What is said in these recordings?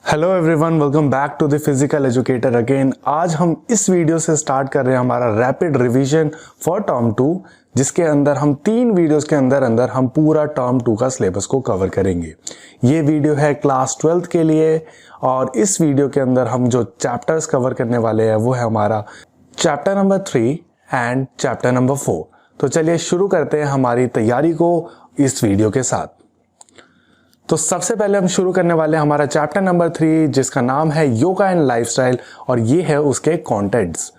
Hello everyone, welcome back to the physical educator again. आज हम इस वीडियो से स्टार्ट कर रहे हैं हमारा रैपिड रिवीजन फॉर टर्म 2, जिसके अंदर हम 3 वीडियोस के अंदर हम पूरा टर्म 2 का सिलेबस को कवर करेंगे। ये वीडियो है क्लास 12th के लिए और इस वीडियो के अंदर हम जो चैप्टर्स कवर करने वाले हैं वो है हमारा chapter number 3 and chapter number 4। तो चलिए शुरू करते हैं हमारी तैयारी को इस वीडियो के साथ। तो सबसे पहले हम शुरू करने वाले हैं हमारा चैप्टर नंबर 3, जिसका नाम है योगा एंड लाइफस्टाइल, और ये है उसके कंटेंट्स।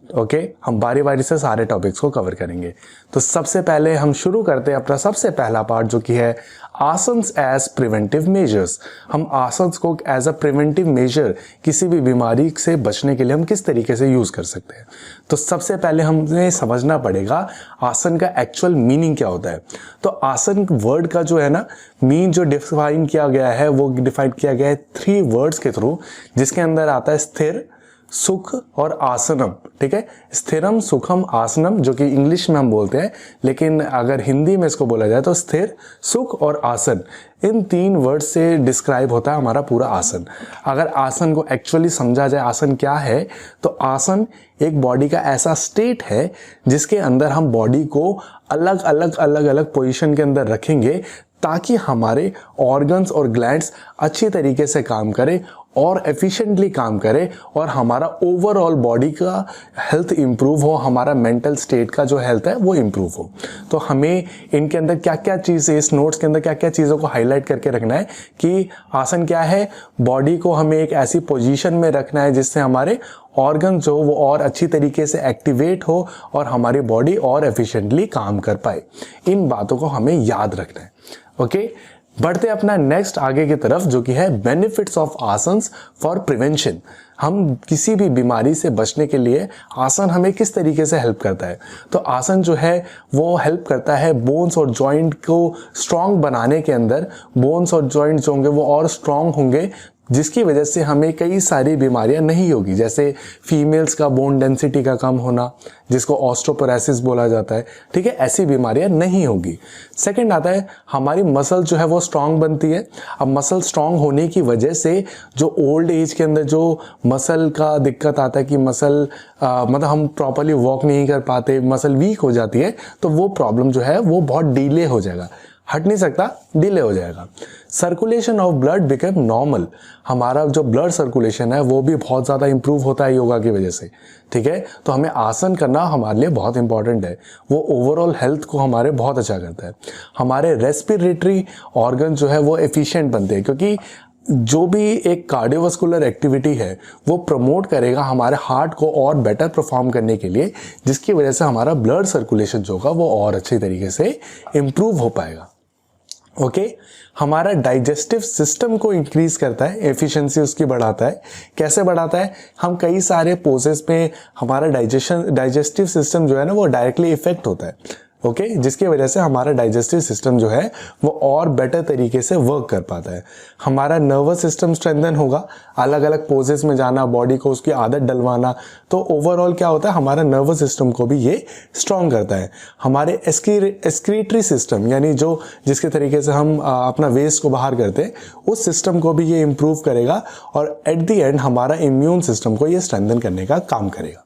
ओके, हम बारी बारी से सारे टॉपिक्स को कवर करेंगे। तो सबसे पहले हम शुरू करते हैं अपना सबसे पहला पार्ट, जो कि है आसन्स एज प्रिवेंटिव मेजर्स। हम आसन्स को एज अ प्रिवेंटिव मेजर किसी भी बीमारी से बचने के लिए हम किस तरीके से यूज कर सकते हैं। तो सबसे पहले हमें समझना पड़ेगा आसन का एक्चुअल मीनिंग क्या होता है। तो आसन वर्ड का जो है ना मीन जो डिफाइन किया गया है वो डिफाइन किया गया है 3 वर्ड्स के थ्रू, जिसके अंदर आता है स्थिर, सुख और आसनम। ठीक है, स्थिरम, सुखम, आसनम, जो कि इंग्लिश में हम बोलते हैं, लेकिन अगर हिंदी में इसको बोला जाए तो स्थिर, सुख और आसन, इन 3 वर्ड से डिस्क्राइब होता है हमारा पूरा आसन। अगर आसन को एक्चुअली समझा जाए आसन क्या है, तो आसन एक बॉडी का ऐसा स्टेट है जिसके अंदर हम बॉडी को अलग अलग पोजीशन के अंदर रखेंगे ताकि हमारे ऑर्गन्स और ग्लैंड्स अच्छी तरीके से काम करें और एफिशिएंटली काम करे और हमारा ओवरऑल बॉडी का हेल्थ इंप्रूव हो, हमारा मेंटल स्टेट का जो हेल्थ है वो इंप्रूव हो। तो हमें इनके अंदर क्या क्या चीज़ें, इस नोट्स के अंदर क्या क्या चीज़ों को हाईलाइट करके रखना है कि आसन क्या है, बॉडी को हमें एक ऐसी पोजीशन में रखना है जिससे हमारे ऑर्गन जो वो और अच्छी तरीके से एक्टिवेट हो और हमारी बॉडी और एफिशिएंटली काम कर पाए। इन बातों को हमें याद रखना है। ओके, बढ़ते अपना नेक्स्ट आगे की तरफ, जो कि है benefits of asanas for prevention. हम किसी भी बीमारी से बचने के लिए आसन हमें किस तरीके से हेल्प करता है। तो आसन जो है वो हेल्प करता है बोन्स और जॉइंट को स्ट्रांग बनाने के अंदर। बोन्स और जॉइंट जो होंगे वो और स्ट्रांग होंगे, जिसकी वजह से हमें कई सारी बीमारियां नहीं होगी, जैसे फीमेल्स का बोन डेंसिटी का कम होना, जिसको ऑस्टियोपोरोसिस बोला जाता है। ठीक है, ऐसी बीमारियां नहीं होगी। सेकंड आता है हमारी मसल जो है वो स्ट्रांग बनती है। अब मसल स्ट्रांग होने की वजह से जो ओल्ड एज के अंदर जो मसल का दिक्कत आता है कि मसल मतलब हम प्रॉपरली वॉक नहीं कर पाते, मसल वीक हो जाती है, तो वो प्रॉब्लम जो है वो बहुत डिले हो जाएगा, हट नहीं सकता, डिले हो जाएगा। Circulation of blood become normal. हमारा जो ब्लड सर्कुलेशन है वो भी बहुत ज़्यादा इंप्रूव होता है योगा की वजह से। ठीक है, तो हमें आसन करना हमारे लिए बहुत इंपॉर्टेंट है। वो ओवरऑल हेल्थ को हमारे बहुत अच्छा करता है। हमारे रेस्पिरेटरी ऑर्गन जो है वो एफिशिएंट बनते हैं, क्योंकि जो भी एक कार्डियोवास्कुलर एक्टिविटी है वो प्रमोट करेगा हमारे हार्ट को और बेटर परफॉर्म करने के लिए, जिसकी वजह से हमारा ब्लड सर्कुलेशन जो होगा वो और अच्छी तरीके से इंप्रूव हो पाएगा। ओके, हमारा डाइजेस्टिव सिस्टम को इंक्रीज करता है, एफिशिएंसी उसकी बढ़ाता है। कैसे बढ़ाता है? हम कई सारे पोजेस में हमारा डाइजेस्टिव सिस्टम जो है ना वो डायरेक्टली इफेक्ट होता है। ओके, जिसकी वजह से हमारा डाइजेस्टिव सिस्टम जो है वो और बेटर तरीके से वर्क कर पाता है। हमारा नर्वस सिस्टम स्ट्रेंथन होगा, अलग अलग पोजेस में जाना, बॉडी को उसकी आदत डलवाना, तो ओवरऑल क्या होता है हमारा नर्वस सिस्टम को भी ये स्ट्रॉन्ग करता है। हमारे एक्सक्रीटरी सिस्टम, यानी जो जिसके तरीके से हम अपना वेस्ट को बाहर करते हैं, उस सिस्टम को भी ये इंप्रूव करेगा और एट द एंड हमारा इम्यून सिस्टम को ये स्ट्रेंथन करने का काम करेगा।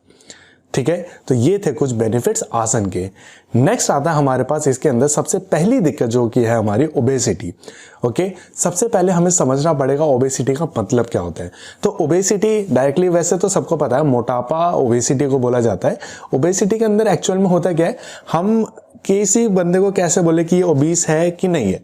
ठीक है, तो ये थे कुछ बेनिफिट्स आसन के। नेक्स्ट आता है हमारे पास इसके अंदर सबसे पहली दिक्कत जो कि है हमारी ओबेसिटी। ओके, सबसे पहले हमें समझना पड़ेगा ओबेसिटी का मतलब क्या होता है। तो ओबेसिटी डायरेक्टली वैसे तो सबको पता है, मोटापा ओबेसिटी को बोला जाता है। ओबेसिटी के अंदर एक्चुअल में होता क्या है, हम किसी बंदे को कैसे बोले कि ये ओबीस है कि नहीं है।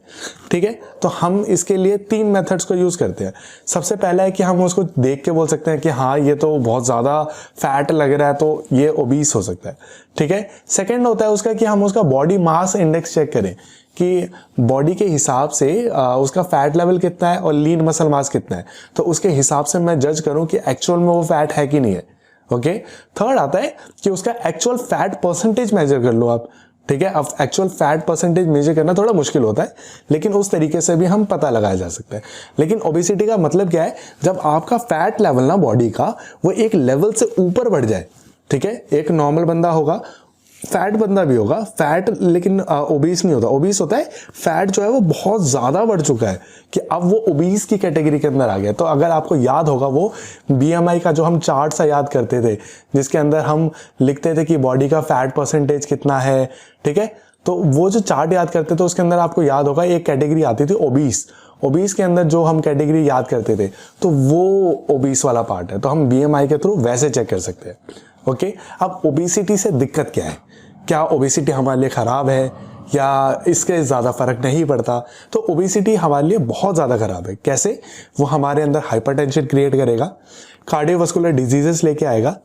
ठीक है, तो हम इसके लिए 3 मेथड्स को यूज करते हैं। सबसे पहला है कि हम उसको देख के बोल सकते हैं कि हाँ ये तो बहुत ज्यादा फैट लग रहा है तो ये ओबीस हो सकता है। ठीक है, सेकंड होता है उसका कि हम उसका बॉडी मास इंडेक्स चेक करें कि बॉडी के हिसाब से उसका फैट लेवल कितना है और लीन मसल मास कितना है, तो उसके हिसाब से मैं जज करूं कि एक्चुअल में वो फैट है कि नहीं है। ओके, थर्ड आता है कि उसका एक्चुअल फैट परसेंटेज मेजर कर लो आप। ठीक है, अब एक्चुअल फैट परसेंटेज मेजर करना थोड़ा मुश्किल होता है, लेकिन उस तरीके से भी हम पता लगाया जा सकता है। लेकिन ओबेसिटी का मतलब क्या है, जब आपका फैट लेवल ना बॉडी का वो एक लेवल से ऊपर बढ़ जाए। ठीक है, एक नॉर्मल बंदा होगा फैट बंदा भी होगा, फैट लेकिन ओबीस नहीं होता। ओबीस होता है फैट जो है वो बहुत ज़्यादा बढ़ चुका है कि अब वो ओबीस की कैटेगरी के अंदर आ गया। तो अगर आपको याद होगा वो बीएमआई का जो हम चार्ट सा याद करते थे जिसके अंदर हम लिखते थे कि बॉडी का फैट परसेंटेज कितना है, ठीक है, तो वो जो चार्ट याद करते थे उसके अंदर आपको याद होगा एक कैटेगरी आती थी ओबीस। ओबीस के अंदर जो हम कैटेगरी याद करते थे तो वो ओबीस वाला पार्ट है, तो हम बीएमआई के थ्रू वैसे चेक कर सकते हैं। ओके, अब ओबेसिटी से दिक्कत क्या है? क्या ओबेसिटी हमारे लिए ख़राब है या इसके ज़्यादा फ़र्क नहीं पड़ता? तो ओबेसिटी हमारे लिए बहुत ज़्यादा ख़राब है। कैसे? वो हमारे अंदर हाइपरटेंशन क्रिएट करेगा, कार्डियोवास्कुलर डिजीजेस लेके आएगा,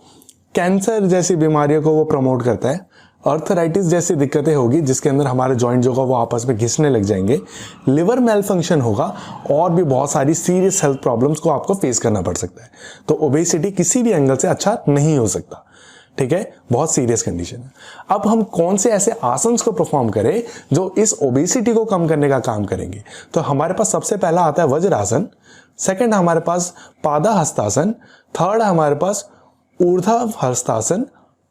कैंसर जैसी बीमारियों को वो प्रमोट करता है, आर्थराइटिस जैसी दिक्कतें होगी जिसके अंदर हमारे जॉइंट जो होगा वो आपस में घिसने लग जाएंगे, लिवर मेल फंक्शन होगा और भी बहुत सारी सीरियस हेल्थ प्रॉब्लम्स को आपको फेस करना पड़ सकता है। तो ओबेसिटी किसी भी एंगल से अच्छा नहीं हो सकता, ठीक है, बहुत सीरियस कंडीशन है। अब हम कौन से ऐसे आसन्स को परफॉर्म करें जो इस ओबेसिटी को कम करने का काम करेंगे? तो हमारे पास सबसे पहला आता है वज्रासन, सेकंड हमारे पास पादा हस्तासन, थर्ड हमारे पास ऊर्ध्व हस्तासन,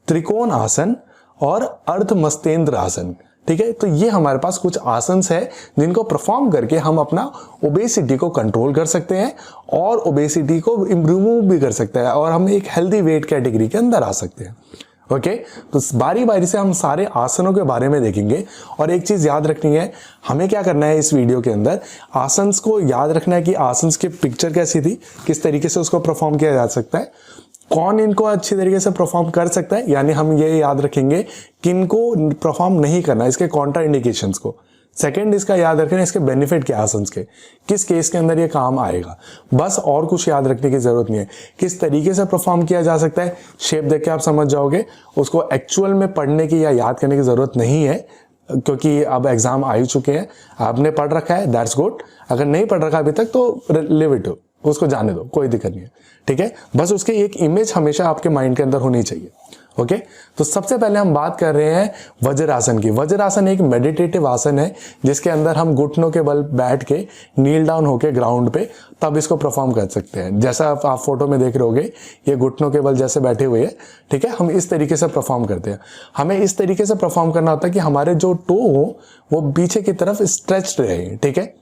त्रिकोण आसन और अर्धमस्तेंद्र आसन, ठीक है। तो ये हमारे पास कुछ आसन्स है जिनको परफॉर्म करके हम अपना ओबेसिटी को कंट्रोल कर सकते हैं और ओबेसिटी को इम्प्रूव भी कर सकते हैं और हम एक हेल्दी वेट कैटेगरी के अंदर आ सकते हैं। ओके, तो बारी बारी से हम सारे आसनों के बारे में देखेंगे। और एक चीज़ याद रखनी है, हमें क्या करना है इस वीडियो के अंदर, आसन्स को याद रखना है कि आसन्स की पिक्चर कैसी थी, किस तरीके से उसको परफॉर्म किया जा सकता है, कौन इनको अच्छी तरीके से परफॉर्म कर सकता है, यानी हम ये याद रखेंगे किनको परफॉर्म नहीं करना, इसके कॉन्ट्रा इंडिकेशंस को। सेकंड इसका याद रखना इसके बेनिफिट क्या आसन्स के, किस केस के अंदर ये काम आएगा, बस और कुछ याद रखने की जरूरत नहीं है। किस तरीके से परफॉर्म किया जा सकता है, शेप देख के आप समझ जाओगे, उसको एक्चुअल में पढ़ने की या याद करने की जरूरत नहीं है क्योंकि अब एग्जाम आ ही चुके हैं। आपने पढ़ रखा है, दैट्स गुड। अगर नहीं पढ़ रखा अभी तक तो लिव इट, उसको जाने दो, कोई दिक्कत नहीं है, ठीक है। बस उसकी एक इमेज हमेशा आपके माइंड के अंदर होनी चाहिए। ओके, तो सबसे पहले हम बात कर रहे हैं वज्रासन की। वज्रासन एक मेडिटेटिव आसन है जिसके अंदर हम घुटनों के बल बैठ के नील डाउन होके ग्राउंड पे तब इसको परफॉर्म कर सकते हैं। जैसा आप फोटो में देख रहे होगे, ये घुटनों के बल जैसे बैठे हुए हैं, ठीक है, हम इस तरीके से परफॉर्म करते हैं। हमें इस तरीके से परफॉर्म करना होता है कि हमारे जो टो हो वो पीछे की तरफ स्ट्रेच्ड रहे, ठीक है।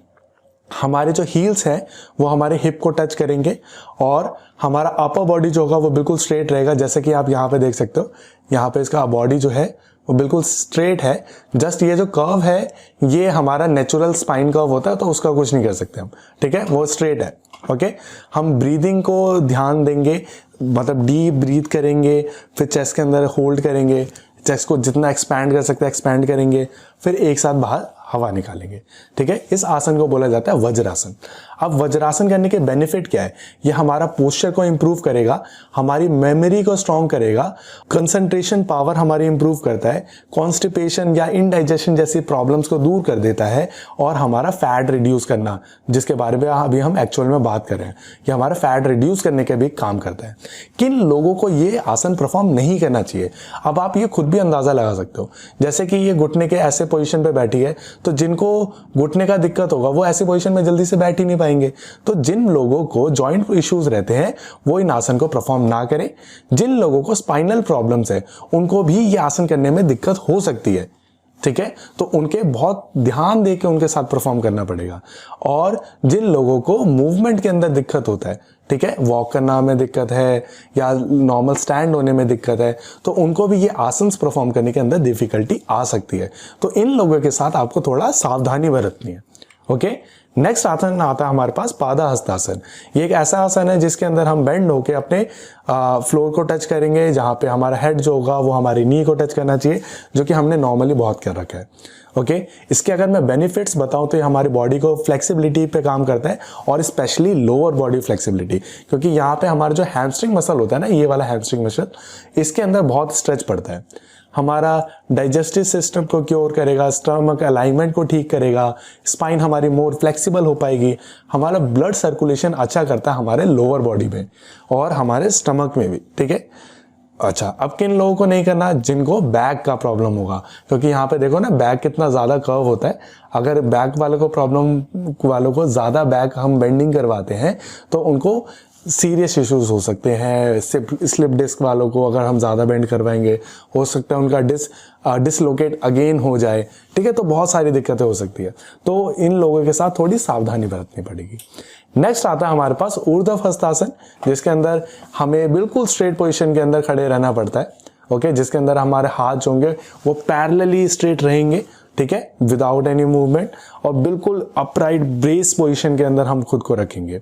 हमारे जो हील्स हैं वो हमारे हिप को टच करेंगे और हमारा अपर बॉडी जो होगा वो बिल्कुल स्ट्रेट रहेगा। जैसे कि आप यहाँ पे देख सकते हो, यहाँ पे इसका बॉडी जो है वो बिल्कुल स्ट्रेट है। जस्ट ये जो कर्व है ये हमारा नेचुरल स्पाइन कर्व होता है, तो उसका कुछ नहीं कर सकते हम, ठीक है, वो स्ट्रेट है। ओके, हम ब्रीदिंग को ध्यान देंगे, मतलब डीप ब्रीथ करेंगे, फिर चेस्ट के अंदर होल्ड करेंगे, चेस्ट को जितना एक्सपैंड कर सकते हैं एक्सपैंड करेंगे, फिर एक साथ बाहर हवा निकालेंगे, ठीक है। इस आसन को बोला जाता है वज्रासन। अब वज्रासन करने के बेनिफिट क्या है? ये हमारा पोस्चर को इंप्रूव करेगा, हमारी मेमोरी को स्ट्रॉन्ग करेगा, कंसंट्रेशन पावर हमारी इंप्रूव करता है, कॉन्स्टिपेशन या इनडाइजेशन जैसी प्रॉब्लम्स को दूर कर देता है और हमारा फैट रिड्यूस करना, जिसके बारे में अभी हम एक्चुअल में बात कर रहे हैं, ये हमारा फैट रिड्यूस करने के भी काम करता है। किन लोगों को ये आसन परफॉर्म नहीं करना चाहिए? अब आप ये खुद भी अंदाजा लगा सकते हो। जैसे कि ये घुटने के ऐसे पोजीशन पे बैठी है, तो जिनको घुटने का दिक्कत होगा वो ऐसी पोजीशन में जल्दी से बैठ ही नहीं पाएंगे। तो जिन लोगों को जॉइंट इश्यूज रहते हैं वो इन आसन को परफॉर्म ना करें। जिन लोगों को स्पाइनल प्रॉब्लम्स है उनको भी ये आसन करने में दिक्कत हो सकती है, ठीक है, तो उनके बहुत ध्यान दे के उनके साथ परफॉर्म करना पड़ेगा। और जिन लोगों को मूवमेंट के अंदर दिक्कत होता है, ठीक है, वॉक करना में दिक्कत है या नॉर्मल स्टैंड होने में दिक्कत है, तो उनको भी ये आसन्स परफॉर्म करने के अंदर डिफिकल्टी आ सकती है। तो इन लोगों के साथ आपको थोड़ा सावधानी बरतनी है। ओके, नेक्स्ट आसन आता है हमारे पास पादा हस्तासन। ये एक ऐसा आसन है जिसके अंदर हम बेंड होके अपने फ्लोर को टच करेंगे, जहाँ पे हमारा हेड जो होगा वो हमारी नी को टच करना चाहिए, जो कि हमने नॉर्मली बहुत कर रखा है। ओके, इसके अगर मैं बेनिफिट्स बताऊं तो ये हमारी बॉडी को फ्लेक्सिबिलिटी पे काम करता है और स्पेशली लोअर बॉडी फ्लेक्सिबिलिटी, क्योंकि यहाँ पे हमारा जो हैमस्ट्रिंग मसल होता है ना, ये वाला हैमस्ट्रिंग मसल, इसके अंदर बहुत स्ट्रेच पड़ता है। हमारा डाइजेस्टिव सिस्टम को क्योर करेगा, स्टमक अलाइनमेंट को ठीक करेगा, स्पाइन हमारी मोर फ्लेक्सिबल हो पाएगी, हमारा ब्लड सर्कुलेशन अच्छा करता है हमारे लोअर बॉडी में और हमारे स्टमक में भी, ठीक है। अच्छा, अब किन लोगों को नहीं करना? जिनको बैक का प्रॉब्लम होगा, क्योंकि यहाँ पे देखो ना बैक कितना ज़्यादा कर्व होता है। अगर बैक वालों को प्रॉब्लम वालों को ज़्यादा बैक हम बेंडिंग करवाते हैं तो उनको सीरियस इश्यूज हो सकते हैं। स्लिप डिस्क वालों को अगर हम ज़्यादा बेंड करवाएंगे हो सकता है उनका डिसलोकेट अगेन हो जाए, ठीक है। तो बहुत सारी दिक्कतें हो सकती है, तो इन लोगों के साथ थोड़ी सावधानी बरतनी पड़ेगी। नेक्स्ट आता है हमारे पास ऊर्ध्व हस्तासन, जिसके अंदर हमें बिल्कुल स्ट्रेट पोजीशन के अंदर खड़े रहना पड़ता है, ओके। जिसके अंदर हमारे हाथ जो होंगे वो पैरेलली स्ट्रेट रहेंगे, ठीक है, विदाउट एनी मूवमेंट, और बिल्कुल अपराइट ब्रेस पोजीशन के अंदर हम खुद को रखेंगे,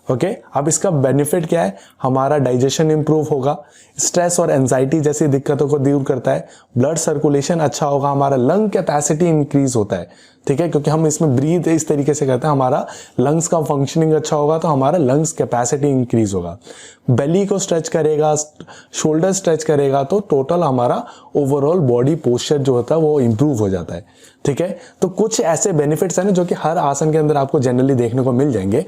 ओके। अब इसका बेनिफिट क्या है, हमारा डाइजेशन इंप्रूव होगा, स्ट्रेस और एंजाइटी जैसी दिक्कतों को दूर करता है, ब्लड सर्कुलेशन अच्छा होगा, हमारा लंग कैपेसिटी इंक्रीज होता है, ठीक है, क्योंकि हम इसमें ब्रीथ इस तरीके से करते हैं, हमारा लंग्स का फंक्शनिंग अच्छा होगा तो हमारा लंग्स कैपेसिटी इंक्रीज होगा। बेली को स्ट्रेच करेगा, शोल्डर स्ट्रेच करेगा, तो टोटल हमारा ओवरऑल बॉडी पोस्चर जो होता है वो इंप्रूव हो जाता है, ठीक है। तो कुछ ऐसे बेनिफिट्स हैं ना जो कि हर आसन के अंदर आपको जनरली देखने को मिल जाएंगे।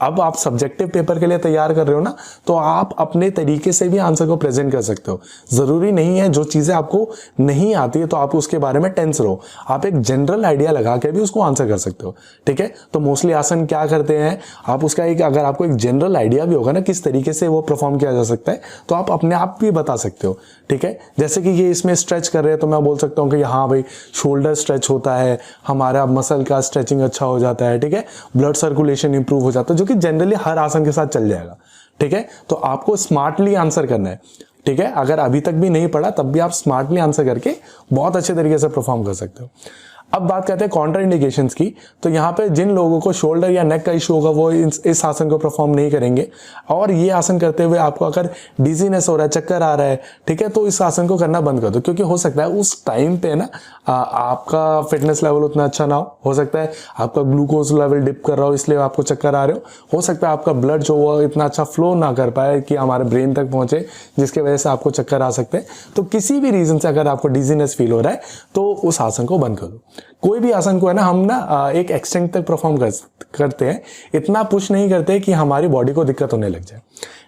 अब आप सब्जेक्टिव पेपर के लिए तैयार कर रहे हो ना, तो आप अपने तरीके से भी आंसर को प्रेजेंट कर सकते हो। जरूरी नहीं है जो चीजें आपको नहीं आती है तो आप उसके बारे में टेंस रहो, आप एक जनरल आइडिया लगा के भी उसको आंसर कर सकते हो, ठीक है। तो मोस्टली आसन क्या करते हैं, आप उसका एक अगर आपको एक जनरल आइडिया भी होगा ना किस तरीके से वो परफॉर्म किया जा सकता है, तो आप अपने आप भी बता सकते हो, ठीक है। जैसे कि ये इसमें स्ट्रेच कर रहे हैं तो मैं बोल सकता हूँ कि हाँ भाई शोल्डर स्ट्रेच होता है, हमारा मसल का स्ट्रेचिंग अच्छा हो जाता है, ठीक है, ब्लड सर्कुलेशन इंप्रूव हो जाता है, जो कि जनरली हर आसन के साथ चल जाएगा, ठीक है। तो आपको स्मार्टली आंसर करना है, ठीक है। अगर अभी तक भी नहीं पढ़ा तब भी आप स्मार्टली आंसर करके बहुत अच्छे तरीके से परफॉर्म कर सकते हो। अब बात करते हैं कॉन्ट्रा इंडिकेशंस की। तो यहाँ पे जिन लोगों को शोल्डर या नेक का इशू होगा वो इस आसन को परफॉर्म नहीं करेंगे, और ये आसन करते हुए आपको अगर डिजीनेस हो रहा है, चक्कर आ रहा है, ठीक है, तो इस आसन को करना बंद कर दो, क्योंकि हो सकता है उस टाइम पे ना आपका फिटनेस लेवल उतना अच्छा ना हो सकता है आपका ग्लूकोज लेवल डिप कर रहा हो इसलिए आपको चक्कर आ रहे हो सकता है आपका ब्लड जो वो इतना अच्छा फ्लो ना कर पाए कि हमारे ब्रेन तक पहुंचे, जिसके वजह से आपको चक्कर आ सकते हैं। तो किसी भी रीजन से अगर आपको डिजीनेस फील हो रहा है तो उस आसन को बंद कर दो। कोई भी आसन को है ना हम ना एक एक्सटेंट तक परफॉर्म करते हैं, इतना पुश नहीं करते कि हमारी बॉडी को दिक्कत होने लग जाए।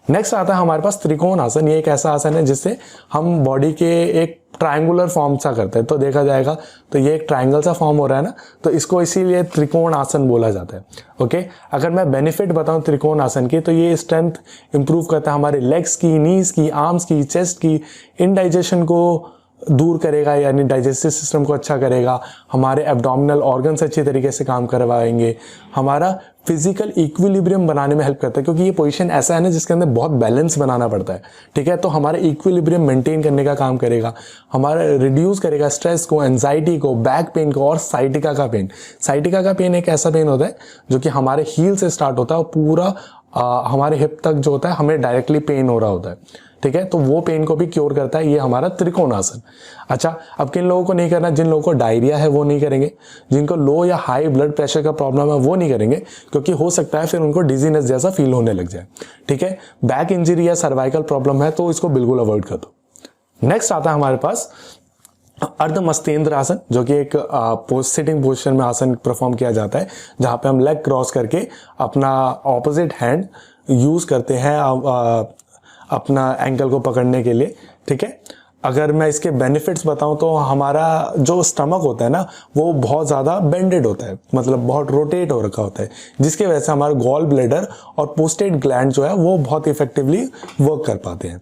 नेक्स्ट आता है हमारे पास त्रिकोण आसन। ये एक ऐसा आसन है जिससे हम बॉडी के एक ट्रायंगुलर फॉर्म सा करते हैं, तो देखा जाएगा तो ये एक ट्रायंगल सा फॉर्म हो रहा है ना, तो इसको इसीलिए त्रिकोण आसन बोला जाता है, ओके। अगर मैं बेनिफिट बताऊं त्रिकोण आसन की, तो ये स्ट्रेंथ इंप्रूव करता है हमारे लेग्स की, नीज की, आर्म्स की, चेस्ट की, इंडाइजेशन को दूर करेगा, यानी डाइजेस्टिव सिस्टम को अच्छा करेगा, हमारे एब्डोमिनल ऑर्गन्स अच्छे तरीके से काम करवाएंगे, हमारा फिजिकल इक्विलिब्रियम बनाने में हेल्प करता है, क्योंकि ये पोजीशन ऐसा है ना जिसके अंदर बहुत बैलेंस बनाना पड़ता है, ठीक है। तो हमारे इक्विलिब्रियम मेंटेन करने का काम करेगा, हमारा रिड्यूस करेगा स्ट्रेस को, एंजाइटी को, बैक पेन को और साइटिका का पेन। साइटिका का पेन एक ऐसा पेन होता है जो कि हमारे हील से स्टार्ट होता है और पूरा हमारे हिप तक जो होता है हमें डायरेक्टली पेन हो रहा होता है, ठीक है। तो वो पेन को भी क्योर करता है ये हमारा त्रिकोण आसन। अच्छा, अब किन लोगों को नहीं करना, जिन लोगों को डायरिया है वो नहीं करेंगे, जिनको लो या हाई ब्लड प्रेशर का प्रॉब्लम है वो नहीं करेंगे, क्योंकि हो सकता है फिर उनको डिजीनेस जैसा फील होने लग जाए, ठीक है। बैक इंजरी या सर्वाइकल प्रॉब्लम है तो इसको बिल्कुल अवॉइड कर दो। नेक्स्ट आता है हमारे पास अर्धमस्तेंद्र आसन, जो कि एक सिटिंग पोजीशन में आसन परफॉर्म किया जाता है, जहां पे हम लेग क्रॉस करके अपना ऑपोजिट हैंड यूज करते हैं अपना एंकल को पकड़ने के लिए, ठीक है। अगर मैं इसके बेनिफिट्स बताऊं तो हमारा जो स्टमक होता है ना वो बहुत ज़्यादा बेंडेड होता है, मतलब बहुत रोटेट हो रखा होता है, जिसकी वजह से हमारा गॉल ब्लैडर और पोस्टेड ग्लैंड जो है वो बहुत इफेक्टिवली वर्क कर पाते हैं।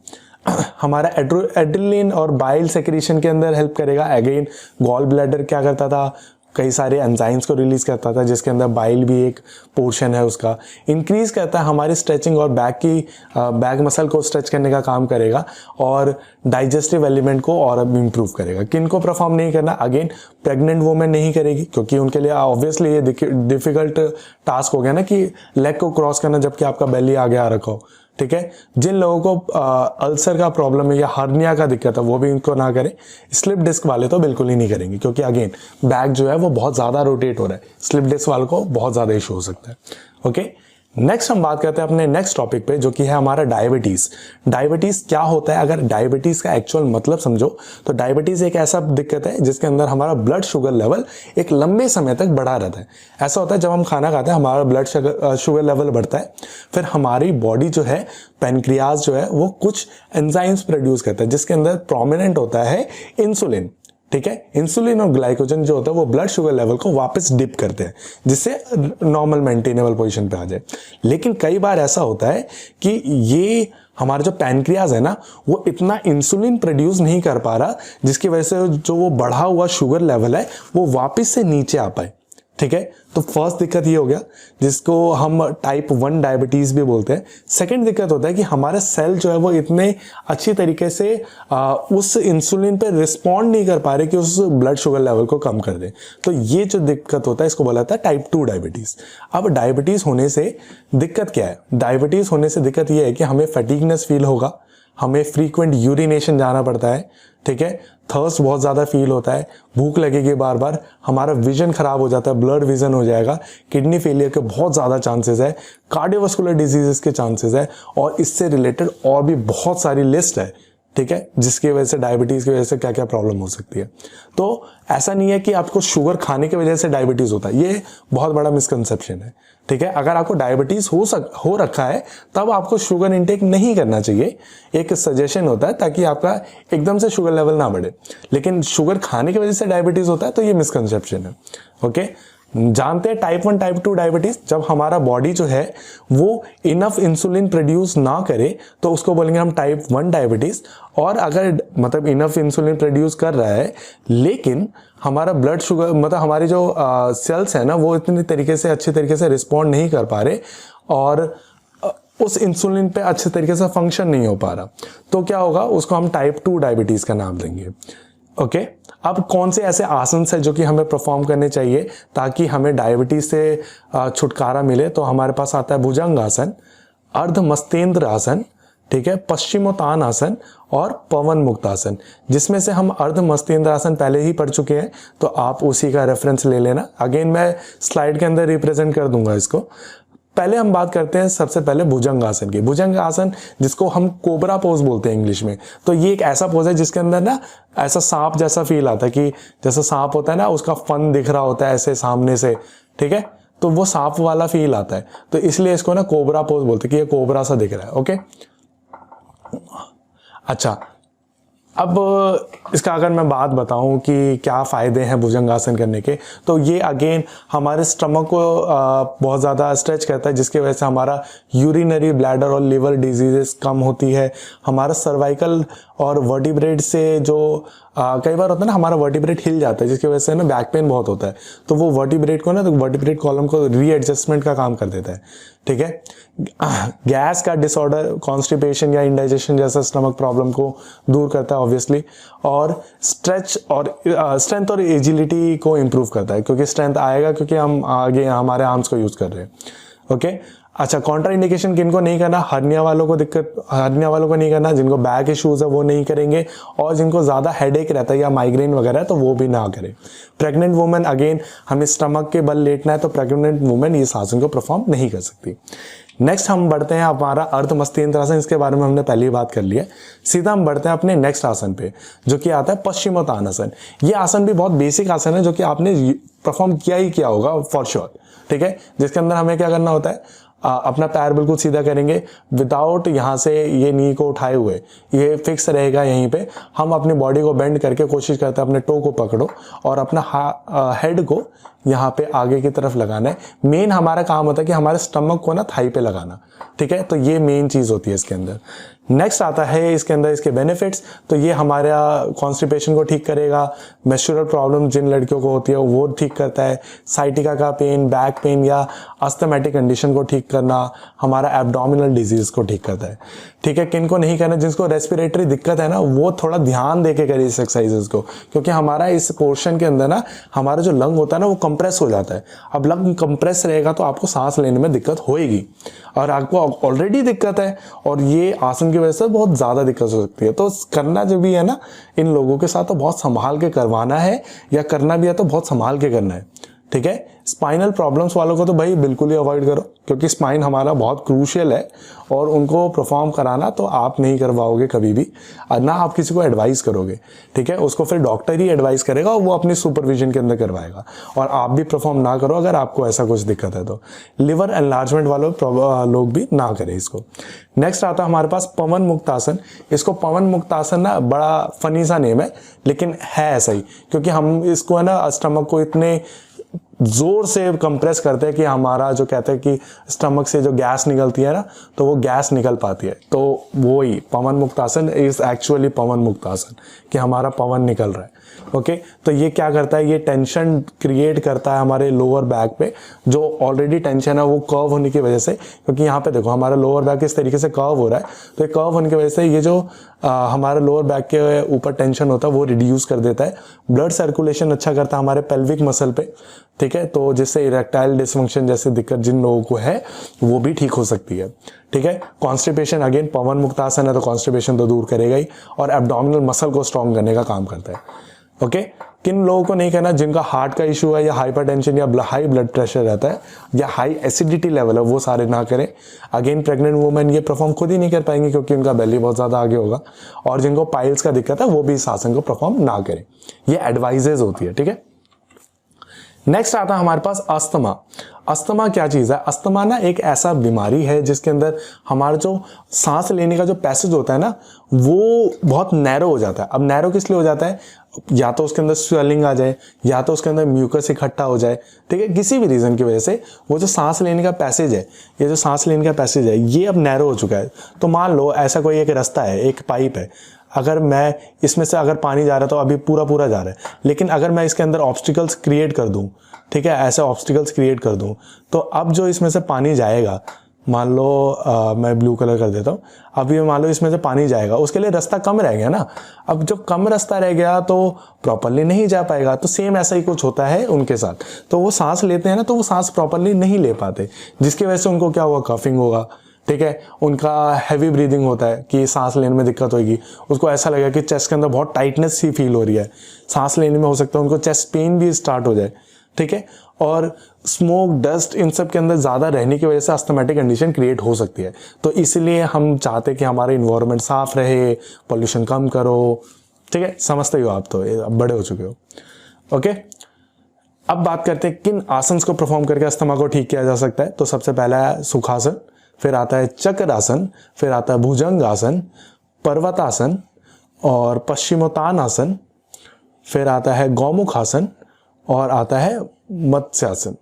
हमारा एड्रेनलिन और बाइल सेक्रेशन के अंदर हेल्प करेगा। अगेन गॉल ब्लैडर क्या करता था, कई सारे एंजाइम्स को रिलीज करता था, जिसके अंदर बाइल भी एक पोर्शन है उसका। इंक्रीज करता है हमारी स्ट्रेचिंग और बैक मसल को स्ट्रेच करने का काम करेगा, और डाइजेस्टिव एलिमेंट को और अब इंप्रूव करेगा। किन को परफॉर्म नहीं करना, अगेन प्रेग्नेंट वुमेन नहीं करेगी, क्योंकि उनके लिए ऑब्वियसली ये डिफिकल्ट टास्क हो गया ना कि लेग को क्रॉस करना जबकि आपका बेली आगे आ रखा हो, ठीक है। जिन लोगों को अल्सर का प्रॉब्लम है या हर्निया का दिक्कत है वो भी इनको ना करें। स्लिप डिस्क वाले तो बिल्कुल ही नहीं करेंगे, क्योंकि अगेन बैक जो है वो बहुत ज़्यादा रोटेट हो रहा है, स्लिप डिस्क वालों को बहुत ज़्यादा इशू हो सकता है, ओके। नेक्स्ट हम बात करते हैं अपने नेक्स्ट टॉपिक पे, जो कि है हमारा डायबिटीज। डायबिटीज क्या होता है, अगर डायबिटीज का एक्चुअल मतलब समझो तो डायबिटीज एक ऐसा दिक्कत है जिसके अंदर हमारा ब्लड शुगर लेवल एक लंबे समय तक बढ़ा रहता है। ऐसा होता है जब हम खाना खाते हैं हमारा ब्लड शुगर लेवल बढ़ता है, फिर हमारी बॉडी जो है पैनक्रियाज जो है वो कुछ एंजाइम्स प्रोड्यूस करता है, जिसके अंदर प्रोमिनेंट होता है इंसुलिन, ठीक है। इंसुलिन और ग्लाइकोजन जो होता है वो ब्लड शुगर लेवल को वापस डिप करते हैं, जिससे नॉर्मल मेंटेनेबल पोजीशन पे आ जाए। लेकिन कई बार ऐसा होता है कि ये हमारा जो पैनक्रियाज है ना, वो इतना इंसुलिन प्रोड्यूस नहीं कर पा रहा, जिसकी वजह से जो वो बढ़ा हुआ शुगर लेवल है वो वापस से नीचे आ पाए, ठीक है। तो फर्स्ट दिक्कत ये हो गया, जिसको हम टाइप 1 डायबिटीज भी बोलते हैं। सेकंड दिक्कत होता है कि हमारे सेल जो है वो इतने अच्छी तरीके से उस इंसुलिन पे रिस्पॉन्ड नहीं कर पा रहे कि उस ब्लड शुगर लेवल को कम कर दे। तो ये जो दिक्कत होता है इसको बोला जाता है टाइप 2 डायबिटीज। अब डायबिटीज होने से दिक्कत क्या है? डायबिटीज होने से दिक्कत ये है कि हमें फटीगनेस फील होगा, हमें फ्रीक्वेंट यूरिनेशन जाना पड़ता है, ठीक है। थर्स्ट बहुत ज़्यादा फील होता है, भूख लगेगी बार बार, हमारा विजन खराब हो जाता है, ब्लड विजन हो जाएगा, किडनी फेलियर के बहुत ज़्यादा चांसेस है, कार्डियोवास्कुलर डिजीजेस के चांसेस है, और इससे रिलेटेड और भी बहुत सारी लिस्ट है, ठीक है, जिसकी वजह से डायबिटीज़ की वजह से क्या क्या प्रॉब्लम हो सकती है। तो ऐसा नहीं है कि आपको शुगर खाने की वजह से डायबिटीज़ होता है, ये बहुत बड़ा मिसकंसेप्शन है, ठीक है। अगर आपको डायबिटीज़ हो रखा है तब आपको शुगर इंटेक नहीं करना चाहिए, एक सजेशन होता है, ताकि आपका एकदम से शुगर लेवल ना बढ़े। लेकिन शुगर खाने की वजह से डायबिटीज़ होता है तो ये मिसकंसेप्शन है, ओके। जानते हैं टाइप 1 टाइप 2 डायबिटीज, जब हमारा बॉडी जो है वो इनफ इंसुलिन प्रोड्यूस ना करे तो उसको बोलेंगे हम टाइप 1 डायबिटीज। और अगर मतलब इनफ इंसुलिन प्रोड्यूस कर रहा है लेकिन हमारा ब्लड शुगर मतलब हमारी जो सेल्स है ना वो इतनी तरीके से अच्छे तरीके से रिस्पॉन्ड नहीं कर पा रहे और उस इंसुलिन पे अच्छे तरीके से फंक्शन नहीं हो पा रहा, तो क्या होगा, उसको हम टाइप 2 डायबिटीज का नाम देंगे, ओके। अब कौन से ऐसे आसन है जो कि हमें परफॉर्म करने चाहिए ताकि हमें डायबिटीज से छुटकारा मिले? तो हमारे पास आता है भुजंग आसन, अर्ध मस्तेंद्र आसन, ठीक है, पश्चिमोत्तान आसन और पवन मुक्त आसन। जिसमें से हम अर्ध मस्तेंद्र आसन पहले ही पढ़ चुके हैं, तो आप उसी का रेफरेंस ले लेना। अगेन मैं स्लाइड के अंदर रिप्रेजेंट कर दूंगा इसको। पहले हम बात करते हैं सबसे पहले भुजंग आसन की। भुजंग आसन जिसको हम कोबरा पोज बोलते हैं इंग्लिश में, तो ये एक ऐसा पोज है जिसके अंदर ना ऐसा सांप जैसा फील आता है, कि जैसा सांप होता है ना उसका फन दिख रहा होता है ऐसे सामने से, ठीक है, तो वो सांप वाला फील आता है, तो इसलिए इसको ना कोबरा पोज बोलते हैं कि ये कोबरा सा दिख रहा है, ओके। अच्छा, अब इसका अगर मैं बात बताऊं कि क्या फ़ायदे हैं भुजंगासन करने के, तो ये अगेन हमारे स्टमक को बहुत ज़्यादा स्ट्रेच करता है, जिसकी वजह से हमारा यूरिनरी ब्लैडर और लिवर डिजीजेस कम होती है। हमारा सर्वाइकल और वर्टिब्रेट से जो कई बार होता है ना, हमारा वर्टिब्रेट हिल जाता है, जिसकी वजह से ना बैक पेन बहुत होता है, तो वो वर्टिब्रेट को ना, तो वर्टिब्रेट कॉलम को रीएडजस्टमेंट का काम कर देता है, ठीक है। गैस का डिसऑर्डर, कॉन्स्टिपेशन या इंडाइजेशन जैसा स्टमक प्रॉब्लम को दूर करता है ऑब्वियसली, और स्ट्रेंथ और एजिलिटी को इम्प्रूव करता है, क्योंकि स्ट्रेंथ आएगा क्योंकि हम आगे हमारे आर्म्स को यूज कर रहे हैं, ओके। अच्छा, कॉन्ट्रा इंडिकेशन किनको नहीं करना? हर्निया वालों को नहीं करना, जिनको बैक इश्यूज है वो नहीं करेंगे, और जिनको ज़्यादा हेडेक रहता है या माइग्रेन वगैरह है तो वो भी ना करें। प्रेग्नेंट वुमेन, अगेन हमें स्टमक के बल लेटना है, तो प्रेग्नेंट वुमेन इस आसन को परफॉर्म नहीं कर सकती। नेक्स्ट हम बढ़ते हैं हमारा अर्ध मस्तेंद्र आसन, इसके बारे में हमने पहले ही बात कर लिया। सीधा हम बढ़ते हैं अपने नेक्स्ट आसन पे, जो कि आता है पश्चिमोत्तान आसन। ये आसन भी बहुत बेसिक आसन है, जो कि आपने परफॉर्म किया ही किया होगा फॉर श्योर, ठीक है। जिसके अंदर हमें क्या करना होता है, अपना पैर बिल्कुल सीधा करेंगे, विदाउट यहाँ से ये नी को उठाए हुए, ये फिक्स रहेगा यहीं पे। हम अपनी बॉडी को बेंड करके कोशिश करते हैं अपने टो को पकड़ो और अपना हेड को यहाँ पे आगे की तरफ लगाना है। मेन हमारा काम होता है कि हमारे स्टमक को ना थाई पे लगाना, ठीक है, तो ये मेन चीज़ होती है इसके अंदर। नेक्स्ट आता है इसके अंदर इसके बेनिफिट्स, तो ये हमारा कॉन्स्टिपेशन को ठीक करेगा, मेंस्ट्रुअल प्रॉब्लम जिन लड़कियों को होती है वो ठीक करता है, साइटिका का पेन, बैक पेन या अस्थमैटिक कंडीशन को ठीक करना, हमारा एब्डोमिनल डिजीज को ठीक करता है, ठीक है। किन को नहीं करना? जिसको रेस्पिरेटरी दिक्कत है ना, वो थोड़ा ध्यान दे के करिए इस एक्सरसाइजेस को, क्योंकि हमारा इस पोर्शन के अंदर ना हमारा जो लंग होता है ना वो कंप्रेस हो जाता है। अब लंग कंप्रेस रहेगा तो आपको सांस लेने में दिक्कत होएगी, और आपको ऑलरेडी दिक्कत है और ये आसन की वजह से बहुत ज़्यादा दिक्कत हो सकती है। तो करना जो भी है ना इन लोगों के साथ, तो बहुत संभाल के करवाना है, या करना भी है तो बहुत संभाल के करना है, ठीक है। स्पाइनल प्रॉब्लम्स वालों को तो भाई बिल्कुल ही अवॉइड करो, क्योंकि स्पाइन हमारा बहुत क्रूशियल है और उनको परफॉर्म कराना तो आप नहीं करवाओगे कभी भी, और ना आप किसी को एडवाइस करोगे, ठीक है। उसको फिर डॉक्टर ही एडवाइस करेगा और वो अपनी सुपरविजन के अंदर करवाएगा, और आप भी परफॉर्म ना करो अगर आपको ऐसा कुछ दिक्कत है तो। लिवर एनलार्जमेंट वाले लोग भी ना करें इसको। नेक्स्ट आता है हमारे पास पवन मुक्तासन। इसको पवन मुक्तासन ना बड़ा फनी सा नेम है, लेकिन है ऐसा ही, क्योंकि हम इसको है ना स्टमक को इतने जोर से कंप्रेस करते हैं कि हमारा जो कहते हैं कि स्टमक से जो गैस निकलती है ना, तो वो गैस निकल पाती है। तो वो ही पवन मुक्तासन इज एक्चुअली पवन मुक्तासन, कि हमारा पवन निकल रहा है। ओके, तो ये क्या करता है, ये टेंशन क्रिएट करता है हमारे लोअर बैक पे, जो ऑलरेडी टेंशन है वो कर्व होने की वजह से, क्योंकि यहाँ पे देखो हमारा लोअर बैक इस तरीके से कर्व हो रहा है, तो ये कर्व होने की वजह से ये जो हमारे लोअर बैक के ऊपर टेंशन होता है वो रिड्यूस कर देता है। ब्लड सर्कुलेशन अच्छा करता है हमारे पेल्विक मसल पे, ठीक है। तो जिससे इरेक्टाइल डिसफंक्शन जैसे दिक्कत जिन लोगों को है वो भी ठीक हो सकती है, ठीक है। कॉन्स्टिपेशन, अगेन पवन मुक्तासन है तो कॉन्स्टिपेशन तो दूर करेगा ही, और एब्डोमिनल मसल को स्ट्रॉन्ग करने का काम करता है। ओके, किन लोगों को नहीं करना, जिनका हार्ट का इशू है या हाइपरटेंशन या हाई ब्लड प्रेशर रहता है या हाई एसिडिटी लेवल है, वो सारे ना करें। अगेन प्रेग्नेंट वुमेन ये परफॉर्म खुद ही नहीं कर पाएंगे क्योंकि उनका बेली बहुत ज़्यादा आगे होगा, और जिनको पाइल्स का दिक्कत है वो भी इस आसन को परफॉर्म ना करें। ये एडवाइजेज होती है, ठीक है। नेक्स्ट आता है हमारे पास अस्थमा। अस्थमा क्या चीज़ है, अस्थमा ना एक ऐसा बीमारी है जिसके अंदर हमारा जो सांस लेने का जो पैसेज होता है ना वो बहुत नैरो हो जाता है। अब नैरो किस लिए हो जाता है, या तो उसके अंदर स्वेलिंग आ जाए या तो उसके अंदर म्यूकस इकट्ठा हो जाए, ठीक है। किसी भी रीज़न की वजह से वो जो सांस लेने का पैसेज है, ये जो सांस लेने का पैसेज है ये अब नैरो हो चुका है। तो मान लो ऐसा कोई एक रास्ता है, एक पाइप है, अगर मैं इसमें से अगर पानी जा रहा है तो अभी पूरा पूरा जा रहा है, लेकिन अगर मैं इसके अंदर ऑब्स्टिकल्स क्रिएट कर दूं, ठीक है, ऐसे ऑब्स्टिकल्स क्रिएट कर दूं, तो अब जो इसमें से पानी जाएगा, मान लो मैं ब्लू कलर कर देता हूँ, अब ये मान लो इसमें से पानी जाएगा, उसके लिए रास्ता कम रह गया ना। अब जब कम रास्ता रह गया तो प्रॉपरली नहीं जा पाएगा। तो सेम ऐसा ही कुछ होता है उनके साथ, तो वो सांस लेते हैं ना तो वो सांस प्रॉपरली नहीं ले पाते, जिसकी वजह से उनको क्या होगा, कफिंग होगा, ठीक है। उनका हैवी ब्रीदिंग होता है कि सांस लेने में दिक्कत होगी, उसको ऐसा लगेगा कि चेस्ट के अंदर बहुत टाइटनेस सी फील हो रही है, सांस लेने में हो सकता है उनको चेस्ट पेन भी स्टार्ट हो जाए, ठीक है। और स्मोक, डस्ट, इन सब के अंदर ज़्यादा रहने की वजह से अस्थमैटिक कंडीशन क्रिएट हो सकती है। तो इसलिए हम चाहते हैं कि हमारा इन्वायरमेंट साफ रहे, पोल्यूशन कम करो, ठीक है। समझते हो आप, तो अब बड़े हो चुके हो। ओके, अब बात करते हैं किन आसन्स को परफॉर्म करके अस्थमा को ठीक किया जा सकता है। तो सबसे पहला है सुखासन, फिर आता है चक्र आसन, फिर आता है भुजंग आसन, पर्वत आसन और पश्चिमोत्तान आसन, फिर आता है गौमुख आसन और आता है मत्स्यासन,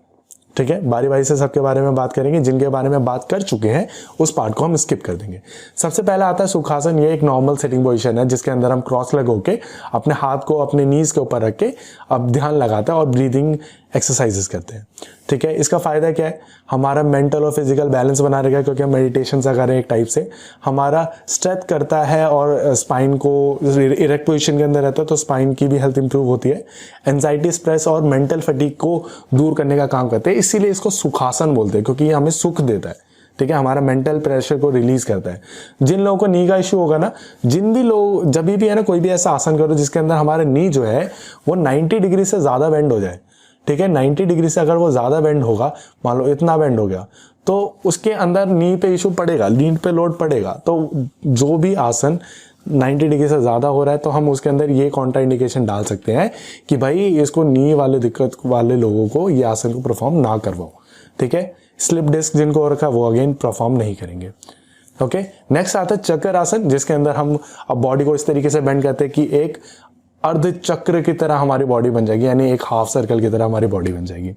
ठीक है। बारी बारी से सबके बारे में बात करेंगे, जिनके बारे में बात कर चुके हैं उस पार्ट को हम स्किप कर देंगे। सबसे पहला आता है सुखासन। ये एक नॉर्मल सिटिंग पोजीशन है जिसके अंदर हम क्रॉस लेग होके अपने हाथ को अपने नीज के ऊपर रख के अब ध्यान लगाते हैं और ब्रीदिंग एक्सरसाइजेस करते हैं, ठीक है। इसका फ़ायदा क्या है, हमारा मेंटल और फिजिकल बैलेंस बना रहेगा, क्योंकि हम मेडिटेशन से कर रहे हैं एक टाइप से। हमारा स्ट्रेच करता है और स्पाइन को इरेक्ट पोजीशन के अंदर रहता है तो स्पाइन की भी हेल्थ इंप्रूव होती है। एंजाइटी, स्ट्रेस और मेंटल फटीग को दूर करने का काम करते हैं, इसीलिए इसको सुखासन बोलते हैं, क्योंकि ये हमें सुख देता है, ठीक है। हमारा मेंटल प्रेशर को रिलीज करता है। जिन लोगों को नी का इश्यू होगा ना, जिन भी लोग जब भी है ना कोई भी ऐसा आसन करो जिसके अंदर हमारा नी जो है वो 90 डिग्री से ज़्यादा बेंड हो जाए, ठीक है। 90 डिग्री से अगर वो ज़्यादा बेंड होगा, मान लो इतना बेंड हो गया, तो उसके अंदर नी पे इशू पड़ेगा, नी पे लोड पड़ेगा। तो जो भी आसन 90 डिग्री से ज़्यादा हो रहा है तो हम उसके अंदर ये कॉन्ट्रा इंडिकेशन डाल सकते हैं कि भाई इसको नी वाले दिक्कत वाले लोगों को ये आसन को परफॉर्म ना करवाओ, ठीक है। स्लिप डिस्क जिनको हो रखा है वो अगेन परफॉर्म नहीं करेंगे। ओके, नेक्स्ट आता है चक्र आसन, जिसके अंदर हम अब बॉडी को इस तरीके से बेंड करते हैं कि एक अर्ध चक्र की तरह हमारी बॉडी बन जाएगी, यानी एक हाफ सर्कल की तरह हमारी बॉडी बन जाएगी,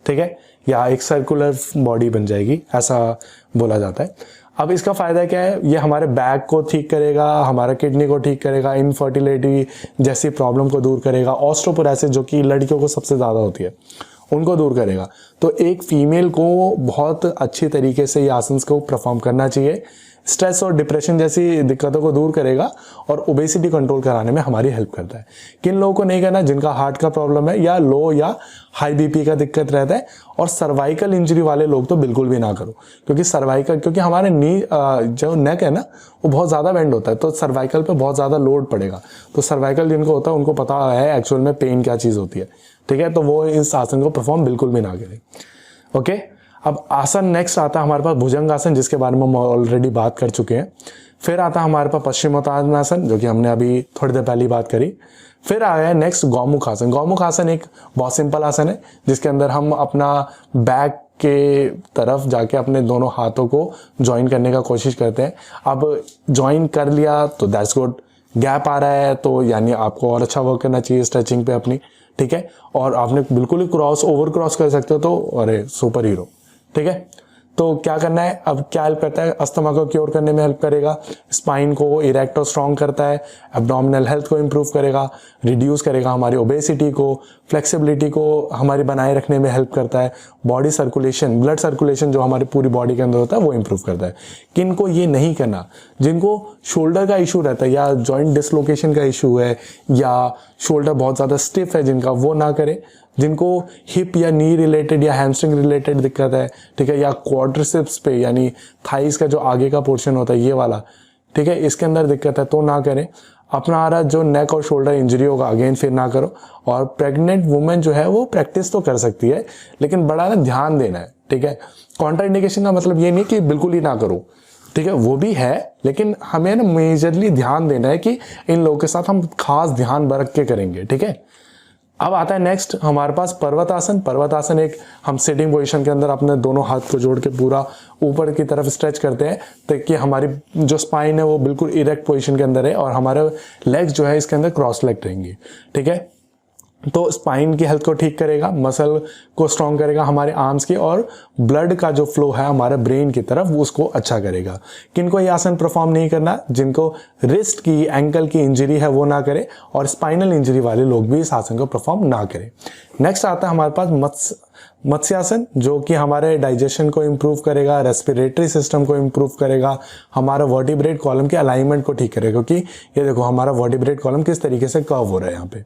ठीक है, या एक सर्कुलर बॉडी बन जाएगी, ऐसा बोला जाता है। अब इसका फ़ायदा क्या है, ये हमारे बैक को ठीक करेगा, हमारा किडनी को ठीक करेगा, इनफर्टिलिटी जैसी प्रॉब्लम को दूर करेगा, ऑस्टियोपोरोसिस जो कि लड़कियों को सबसे ज़्यादा होती है उनको दूर करेगा। तो एक फीमेल को बहुत अच्छी तरीके से ये आसन को परफॉर्म करना चाहिए। स्ट्रेस और डिप्रेशन जैसी दिक्कतों को दूर करेगा और ओबेसिटी कंट्रोल कराने में हमारी हेल्प करता है। किन लोगों को नहीं करना, जिनका हार्ट का प्रॉब्लम है या लो या हाई बीपी का दिक्कत रहता है, और सर्वाइकल इंजरी वाले लोग तो बिल्कुल भी ना करो, क्योंकि सर्वाइकल, क्योंकि हमारे नी जो नेक है ना वो बहुत ज़्यादा बेंड होता है, तो सर्वाइकल पे बहुत ज़्यादा लोड पड़ेगा। तो सर्वाइकल जिनको होता है उनको पता है एक्चुअल में पेन क्या चीज़ होती है, ठीक है, तो वो इस आसन को परफॉर्म बिल्कुल भी ना करें। ओके, अब आसन नेक्स्ट आता है हमारे पास भुजंग आसन, जिसके बारे में हम ऑलरेडी बात कर चुके हैं। फिर आता है हमारे पास पश्चिमोत्तानासन, जो कि हमने अभी थोड़ी देर पहले बात करी। फिर आया है नेक्स्ट गौमुख आसन। गौमुख आसन एक बहुत सिंपल आसन है, जिसके अंदर हम अपना बैक के तरफ जाके अपने दोनों हाथों को ज्वाइन करने का कोशिश करते हैं। अब ज्वाइन कर लिया तो दैट्स गुड, गैप आ रहा है तो यानी आपको और अच्छा वर्क करना चाहिए स्ट्रेचिंग पे अपनी, ठीक है। और आपने बिल्कुल ही ओवर क्रॉस कर सकते हो तो अरे सुपर हीरो, ठीक है। तो क्या करना है, अब क्या हेल्प करता है, अस्थमा को क्योर करने में हेल्प करेगा, स्पाइन को इरेक्ट और स्ट्रॉन्ग करता है, एब्डोमिनल हेल्थ को इंप्रूव करेगा, रिड्यूस करेगा हमारी ओबेसिटी को, फ्लेक्सिबिलिटी को हमारी बनाए रखने में हेल्प करता है, बॉडी सर्कुलेशन, ब्लड सर्कुलेशन जो हमारी पूरी बॉडी के अंदर होता है वो इंप्रूव करता है। किनको ये नहीं करना, जिनको शोल्डर का इशू रहता है या जॉइंट डिसलोकेशन का इशू है या शोल्डर बहुत ज़्यादा स्टिफ है जिनका, वो ना करे। जिनको हिप या नी रिलेटेड या हैमस्ट्रिंग रिलेटेड दिक्कत है, ठीक है, या क्वाड्रिसेप्स पे यानी थाइस का जो आगे का पोर्शन होता है ये वाला, ठीक है, इसके अंदर दिक्कत है तो ना करें। अपना आ रहा जो नेक और शोल्डर इंजरी होगा अगेन फिर ना करो। और प्रेग्नेंट वुमेन जो है वो प्रैक्टिस तो कर सकती है, लेकिन बड़ा ना ध्यान देना है, ठीक है। कॉन्ट्राइंडिकेशन का मतलब ये नहीं कि बिल्कुल ही ना करो, ठीक है, वो भी है, लेकिन हमें ना मेजरली ध्यान देना है कि इन लोगों के साथ हम खास ध्यान बरत के करेंगे, ठीक है। अब आता है नेक्स्ट हमारे पास पर्वत आसन। पर्वत आसन एक हम सिटिंग पोजीशन के अंदर अपने दोनों हाथ को जोड़ के पूरा ऊपर की तरफ स्ट्रेच करते हैं ताकि हमारी जो स्पाइन है वो बिल्कुल इरेक्ट पोजीशन के अंदर है और हमारे लेग्स जो है इसके अंदर क्रॉस लेग रहेंगी, ठीक है। तो स्पाइन की हेल्थ को ठीक करेगा, मसल को स्ट्रॉन्ग करेगा हमारे आर्म्स की, और ब्लड का जो फ्लो है हमारे ब्रेन की तरफ उसको अच्छा करेगा। किनको ये आसन परफॉर्म नहीं करना, जिनको रिस्ट की एंकल की इंजरी है वो ना करे, और स्पाइनल इंजरी वाले लोग भी इस आसन को परफॉर्म ना करें। नेक्स्ट आता है हमारे पास मत्स्यासन, जो कि हमारे डाइजेशन को इम्प्रूव करेगा, रेस्पिरेटरी सिस्टम को इम्प्रूव करेगा, हमारा वर्टिब्रेट कॉलम के अलाइनमेंट को ठीक करेगा, क्योंकि ये देखो हमारा वर्टिब्रेट कॉलम किस तरीके से कर्व हो रहा है यहाँ पे।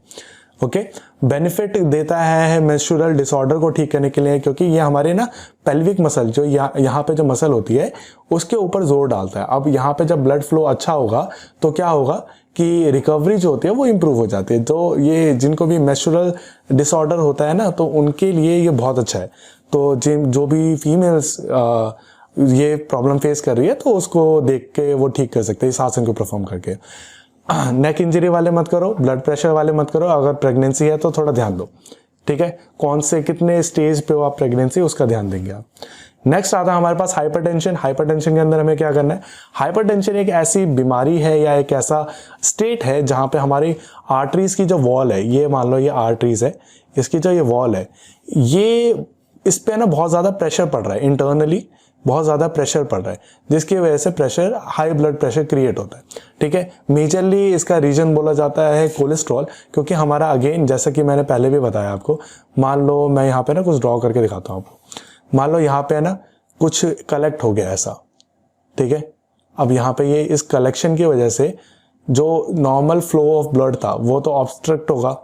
ओके, बेनिफिट देता है मेंस्ट्रुअल डिसऑर्डर को ठीक करने के लिए, क्योंकि ये हमारे ना पेल्विक मसल जो यहाँ पे जो मसल होती है उसके ऊपर जोर डालता है। अब यहाँ पे जब ब्लड फ्लो अच्छा होगा तो क्या होगा कि रिकवरी जो होती है वो इम्प्रूव हो जाती है। तो ये जिनको भी मेंस्ट्रुअल डिसऑर्डर होता है ना, तो उनके लिए ये बहुत अच्छा है। तो जो भी फीमेल्स ये प्रॉब्लम फेस कर रही है तो उसको देख के वो ठीक कर सकते हैं इस आसन को परफॉर्म करके। नेक इंजरी वाले मत करो, ब्लड प्रेशर वाले मत करो, अगर प्रेगनेंसी है तो थोड़ा ध्यान दो, ठीक है। कौन से कितने स्टेज पे हो आप प्रेगनेंसी उसका ध्यान देंगे आप। नेक्स्ट आता है हमारे पास हाइपरटेंशन। हाइपरटेंशन के अंदर हमें क्या करना है, हाइपरटेंशन एक ऐसी बीमारी है या एक ऐसा स्टेट है जहां पे हमारी आर्टरीज की जो वॉल है, ये मान लो ये आर्टरीज है, इसकी जो ये वॉल है, ये इस पे ना बहुत ज्यादा प्रेशर पड़ रहा है, इंटरनली बहुत ज़्यादा प्रेशर पड़ रहा है, जिसकी वजह से pressure high blood pressure create होता है, ठीक है। मेजरली इसका रीजन बोला जाता है कोलेस्ट्रॉल, क्योंकि हमारा अगेन जैसा कि मैंने पहले भी बताया आपको, मान लो मैं यहाँ पे ना कुछ ड्रॉ करके दिखाता हूँ आपको। मान लो यहाँ पे ना कुछ कलेक्ट हो गया ऐसा, ठीक है। अब यहाँ पे ये इस कलेक्शन की वजह से जो नॉर्मल फ्लो ऑफ ब्लड था वो तो ऑब्स्ट्रक्ट होगा,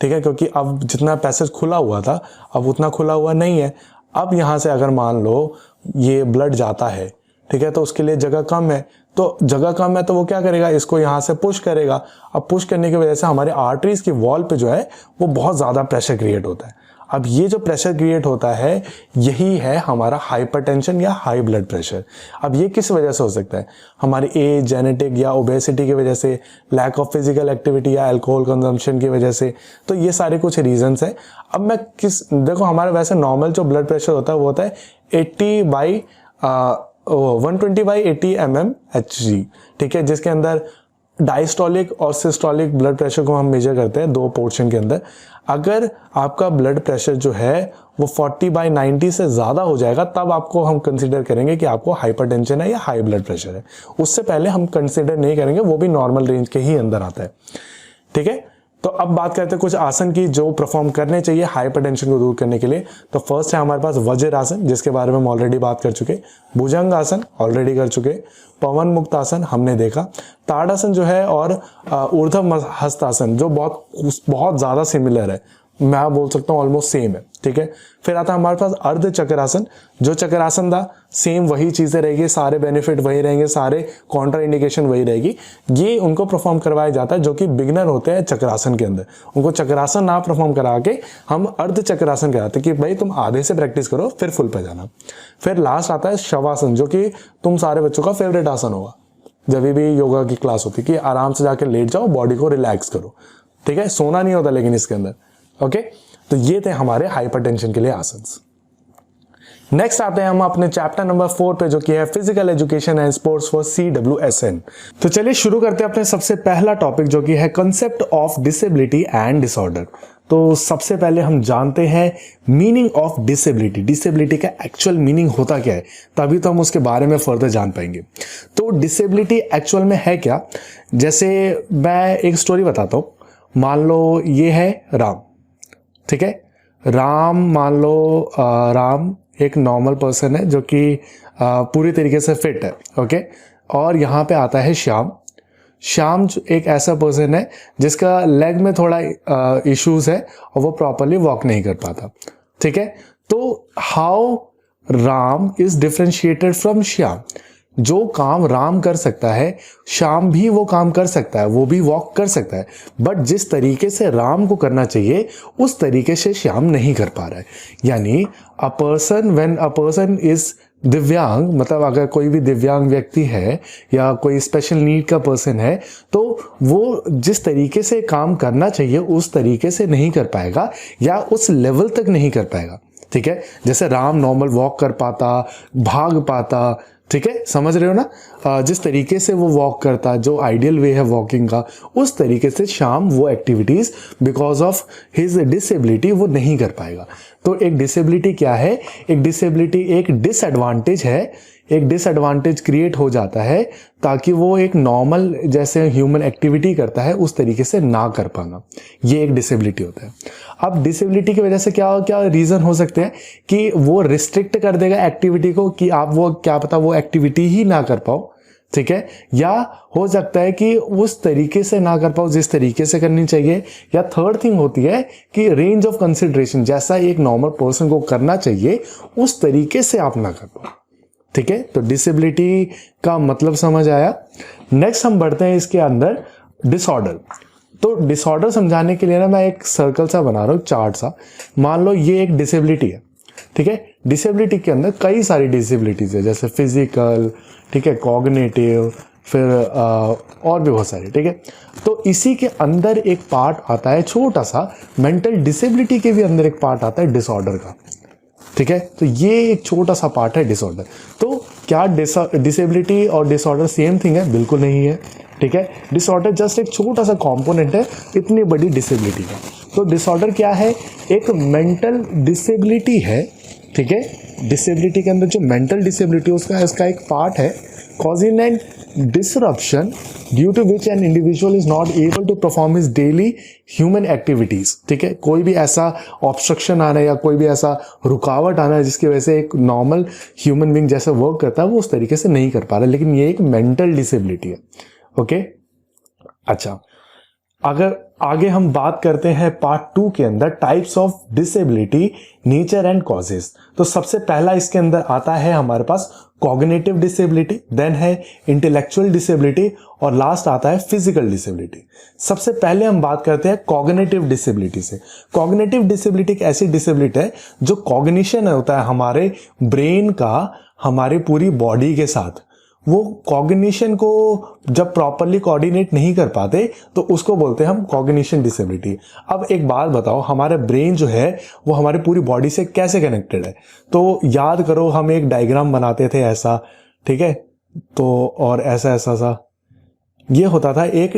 ठीक है, क्योंकि अब जितना पैसेज खुला हुआ था अब उतना खुला हुआ नहीं है। अब यहाँ से अगर मान लो ये ब्लड जाता है, ठीक है, तो उसके लिए जगह कम है, तो जगह कम है तो वो क्या करेगा, इसको यहाँ से पुश करेगा। अब पुश करने की वजह से हमारे आर्टरीज की वॉल पे जो है वो बहुत ज़्यादा प्रेशर क्रिएट होता है। अब ये जो प्रेशर क्रिएट होता है यही है हमारा हाइपरटेंशन या हाई ब्लड प्रेशर। अब ये किस वजह से हो सकता है, हमारी एज, जेनेटिक या ओबेसिटी की वजह से, लैक ऑफ फिजिकल एक्टिविटी या अल्कोहल कंजम्पशन की वजह से, तो ये सारे कुछ रीजंस हैं। अब मैं देखो हमारा वैसे नॉर्मल जो ब्लड प्रेशर होता है वो होता है 120/80 mmHg, ठीक है, जिसके अंदर डायस्टोलिक और सिस्टोलिक ब्लड प्रेशर को हम मेजर करते हैं दो पोर्शन के अंदर। अगर आपका ब्लड प्रेशर जो है वो 40/90 से ज़्यादा हो जाएगा तब आपको हम कंसीडर करेंगे कि आपको हाइपरटेंशन है या हाई ब्लड प्रेशर है। उससे पहले हम कंसीडर नहीं करेंगे, वो भी नॉर्मल रेंज के ही अंदर आता है, ठीक है। तो अब बात करते हैं कुछ आसन की जो परफॉर्म करने चाहिए हाइपरटेंशन को दूर करने के लिए। तो फर्स्ट है हमारे पास वज्र आसन, जिसके बारे में हम ऑलरेडी बात कर चुके। भुजंग आसन ऑलरेडी कर चुके। पवन मुक्त आसन हमने देखा। ताड़ासन जो है और ऊर्ध्व हस्त आसन जो बहुत ज़्यादा सिमिलर है, मैं बोल सकता हूँ ऑलमोस्ट सेम है, ठीक है। फिर आता है हमारे पास अर्ध चक्रासन। जो चक्रासन था सेम वही चीजें रहेगी, सारे बेनिफिट वही रहेंगे, सारे कॉन्ट्रा इंडिकेशन वही रहेगी। ये उनको परफॉर्म करवाया जाता है जो कि बिगिनर होते हैं चक्रासन के अंदर। उनको चक्रासन ना परफॉर्म करा के हम अर्ध चक्रासन कराते हैं कि भाई तुम आधे से प्रैक्टिस करो फिर फुल पे जाना। फिर लास्ट आता है शवासन, जो कि तुम सारे बच्चों का फेवरेट आसन होगा जब भी योगा की क्लास होती है, कि आराम से जाके लेट जाओ, बॉडी को रिलैक्स करो, ठीक है। सोना नहीं होता लेकिन इसके अंदर, ओके। तो ये थे हमारे हाइपरटेंशन के लिए आसन्स। नेक्स्ट आते हैं हम अपने चैप्टर नंबर 4 पे, जो कि है physical education and sports for CWSN। तो चलिए शुरू करते हैं अपने सबसे पहला टॉपिक, जो कि है concept of disability and disorder. तो सबसे पहले हम जानते हैं मीनिंग ऑफ डिसेबिलिटी। डिसेबिलिटी का एक्चुअल मीनिंग होता क्या है, तभी तो हम उसके बारे में फर्दर जान पाएंगे। तो डिसेबिलिटी एक्चुअल में है क्या, जैसे मैं एक स्टोरी बताता हूँ। मान लो ये है राम, ठीक है। राम, मान लो राम एक नॉर्मल पर्सन है जो कि पूरी तरीके से फिट है, ओके। और यहाँ पे आता है श्याम। श्याम एक ऐसा पर्सन है जिसका लेग में थोड़ा इश्यूज है और वो प्रॉपरली वॉक नहीं कर पाता, ठीक है। तो how Ram is differentiated from Shyam. जो काम राम कर सकता है श्याम भी वो काम कर सकता है, वो भी वॉक कर सकता है, बट जिस तरीके से राम को करना चाहिए उस तरीके से श्याम नहीं कर पा रहा है। यानी व्हेन अ पर्सन इज दिव्यांग, मतलब अगर कोई भी दिव्यांग व्यक्ति है या कोई स्पेशल नीड का पर्सन है, तो वो जिस तरीके से काम करना चाहिए उस तरीके से नहीं कर पाएगा या उस लेवल तक नहीं कर पाएगा, ठीक है। जैसे राम नॉर्मल वॉक कर पाता, भाग पाता, ठीक है, समझ रहे हो ना। जिस तरीके से वो वॉक करता, जो आइडियल वे है वॉकिंग का, उस तरीके से श्याम वो activities because of his disability वो नहीं कर पाएगा। तो एक डिसेबिलिटी क्या है, एक डिसेबिलिटी एक डिसएडवांटेज है, एक डिसएडवांटेज क्रिएट हो जाता है ताकि वो एक नॉर्मल जैसे ह्यूमन एक्टिविटी करता है उस तरीके से ना कर पाना, ये एक डिसेबिलिटी होता है। अब डिसेबिलिटी की वजह से क्या क्या रीजन हो सकते हैं कि वो रिस्ट्रिक्ट कर देगा एक्टिविटी को, कि आप वो क्या पता वो एक्टिविटी ही ना कर पाओ, ठीक है। या हो सकता है कि उस तरीके से ना कर पाओ जिस तरीके से करनी चाहिए। या थर्ड थिंग होती है कि रेंज ऑफ कंसिडरेशन, जैसा एक नॉर्मल पर्सन को करना चाहिए उस तरीके से आप ना कर पाओ, ठीक है। तो डिसेबिलिटी का मतलब समझ आया। नेक्स्ट हम बढ़ते हैं इसके अंदर डिसऑर्डर। तो डिसऑर्डर समझाने के लिए ना मैं एक सर्कल सा बना रहा हूँ, चार्ट सा। मान लो ये एक डिसेबिलिटी है, ठीक है। डिसेबिलिटी के अंदर कई सारी डिसेबिलिटीज है, जैसे फिजिकल, ठीक है, कॉग्निटिव, फिर और भी बहुत सारी, ठीक है। तो इसी के अंदर एक पार्ट आता है छोटा सा, मेंटल डिसेबिलिटी के भी अंदर एक पार्ट आता है डिसऑर्डर का, ठीक है। तो ये एक छोटा सा पार्ट है डिसऑर्डर। तो क्या डिसेबिलिटी और डिसऑर्डर सेम थिंग है? बिल्कुल नहीं है, ठीक है। डिसऑर्डर जस्ट एक छोटा सा कंपोनेंट है इतनी बड़ी डिसेबिलिटी का। तो डिसऑर्डर क्या है? एक मेंटल डिसेबिलिटी है, ठीक है। डिसेबिलिटी के अंदर जो मेंटल डिसेबिलिटी उसका इसका एक पार्ट है, causing an disruption due to which an individual is not able to perform his daily human activities, ठीक है। कोई भी ऐसा ऑब्स्ट्रक्शन आना है या कोई भी ऐसा रुकावट आना है जिसकी वजह से एक नॉर्मल ह्यूमन बीइंग जैसे वर्क करता है वो उस तरीके से नहीं कर पा रहा, लेकिन ये एक मेंटल डिसेबिलिटी है, ओके। अच्छा, अगर आगे हम बात करते हैं पार्ट 2 के अंदर types of disability, nature and causes. तो सबसे पहला इसके अंदर आता है हमारे पास कॉग्निटिव डिसेबिलिटी, देन है इंटेलेक्चुअल डिसेबिलिटी और लास्ट आता है फिजिकल डिसेबिलिटी। सबसे पहले हम बात करते हैं कॉग्निटिव डिसेबिलिटी से। कॉग्निटिव डिसेबिलिटी एक ऐसी डिसेबिलिटी है जो कॉग्निशन होता है हमारे ब्रेन का हमारे पूरी बॉडी के साथ, वो कॉग्निशन को जब प्रॉपरली कोऑर्डिनेट नहीं कर पाते तो उसको बोलते हैं हम कॉग्निशन डिसेबिलिटी। अब एक बात बताओ, हमारे ब्रेन जो है वो हमारी पूरी बॉडी से कैसे कनेक्टेड है? तो याद करो, हम एक डायग्राम बनाते थे ऐसा, ठीक है। तो और ऐसा ऐसा सा ये होता था एक